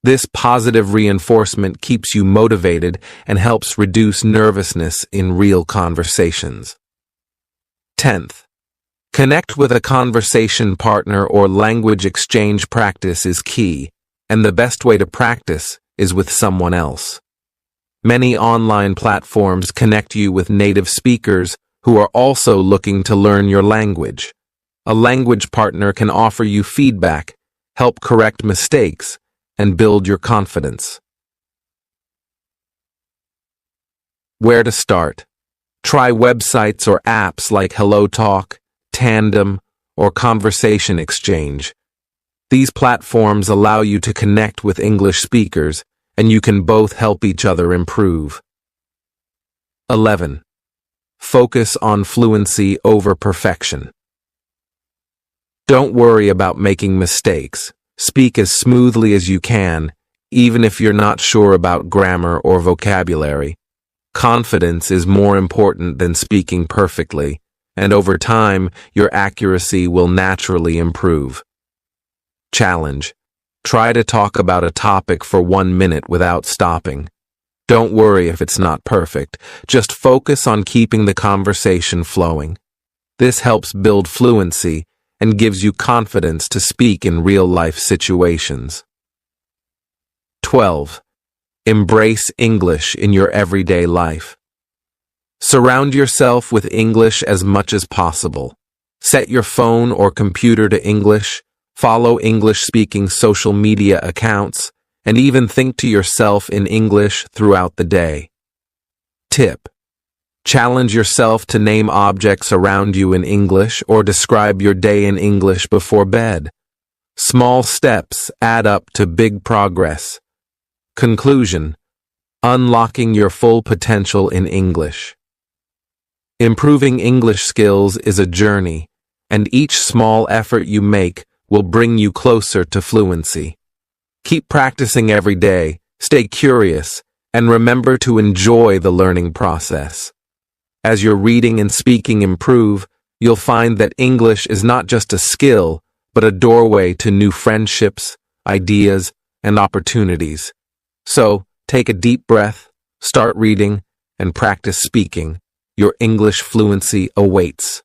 This positive reinforcement keeps you motivated and helps reduce nervousness in real conversations. 10th, Connect with a conversation partner or language exchange. Practice is key, and the best way to practice is with someone else. Many online platforms connect you with native speakers who are also looking to learn your language. A language partner can offer you feedback, help correct mistakes, and build your confidence. Where to start? Try websites or apps like HelloTalk, Tandem, or Conversation Exchange. These platforms allow you to connect with English speakers, and you can both help each other improve. 11. Focus on fluency over perfection. Don't worry about making mistakes. Speak as smoothly as you can, even if you're not sure about grammar or vocabulary. Confidence is more important than speaking perfectly, and over time, your accuracy will naturally improve. Challenge. Try to talk about a topic for 1 minute without stopping. Don't worry if it's not perfect. Just focus on keeping the conversation flowing. This helps build fluency and gives you confidence to speak in real-life situations. 12. Embrace English in your everyday life. Surround yourself with English as much as possible. Set your phone or computer to English, follow English-speaking social media accounts, and even think to yourself in English throughout the day. Tip: challenge yourself to name objects around you in English or describe your day in English before bed. Small steps add up to big progress. Conclusion: unlocking your full potential in English. Improving English skills is a journey, and each small effort you make will bring you closer to fluency. Keep practicing every day, stay curious, and remember to enjoy the learning process. As your reading and speaking improve, you'll find that English is not just a skill, but a doorway to new friendships, ideas, and opportunities. So, take a deep breath, start reading, and practice speaking. Your English fluency awaits.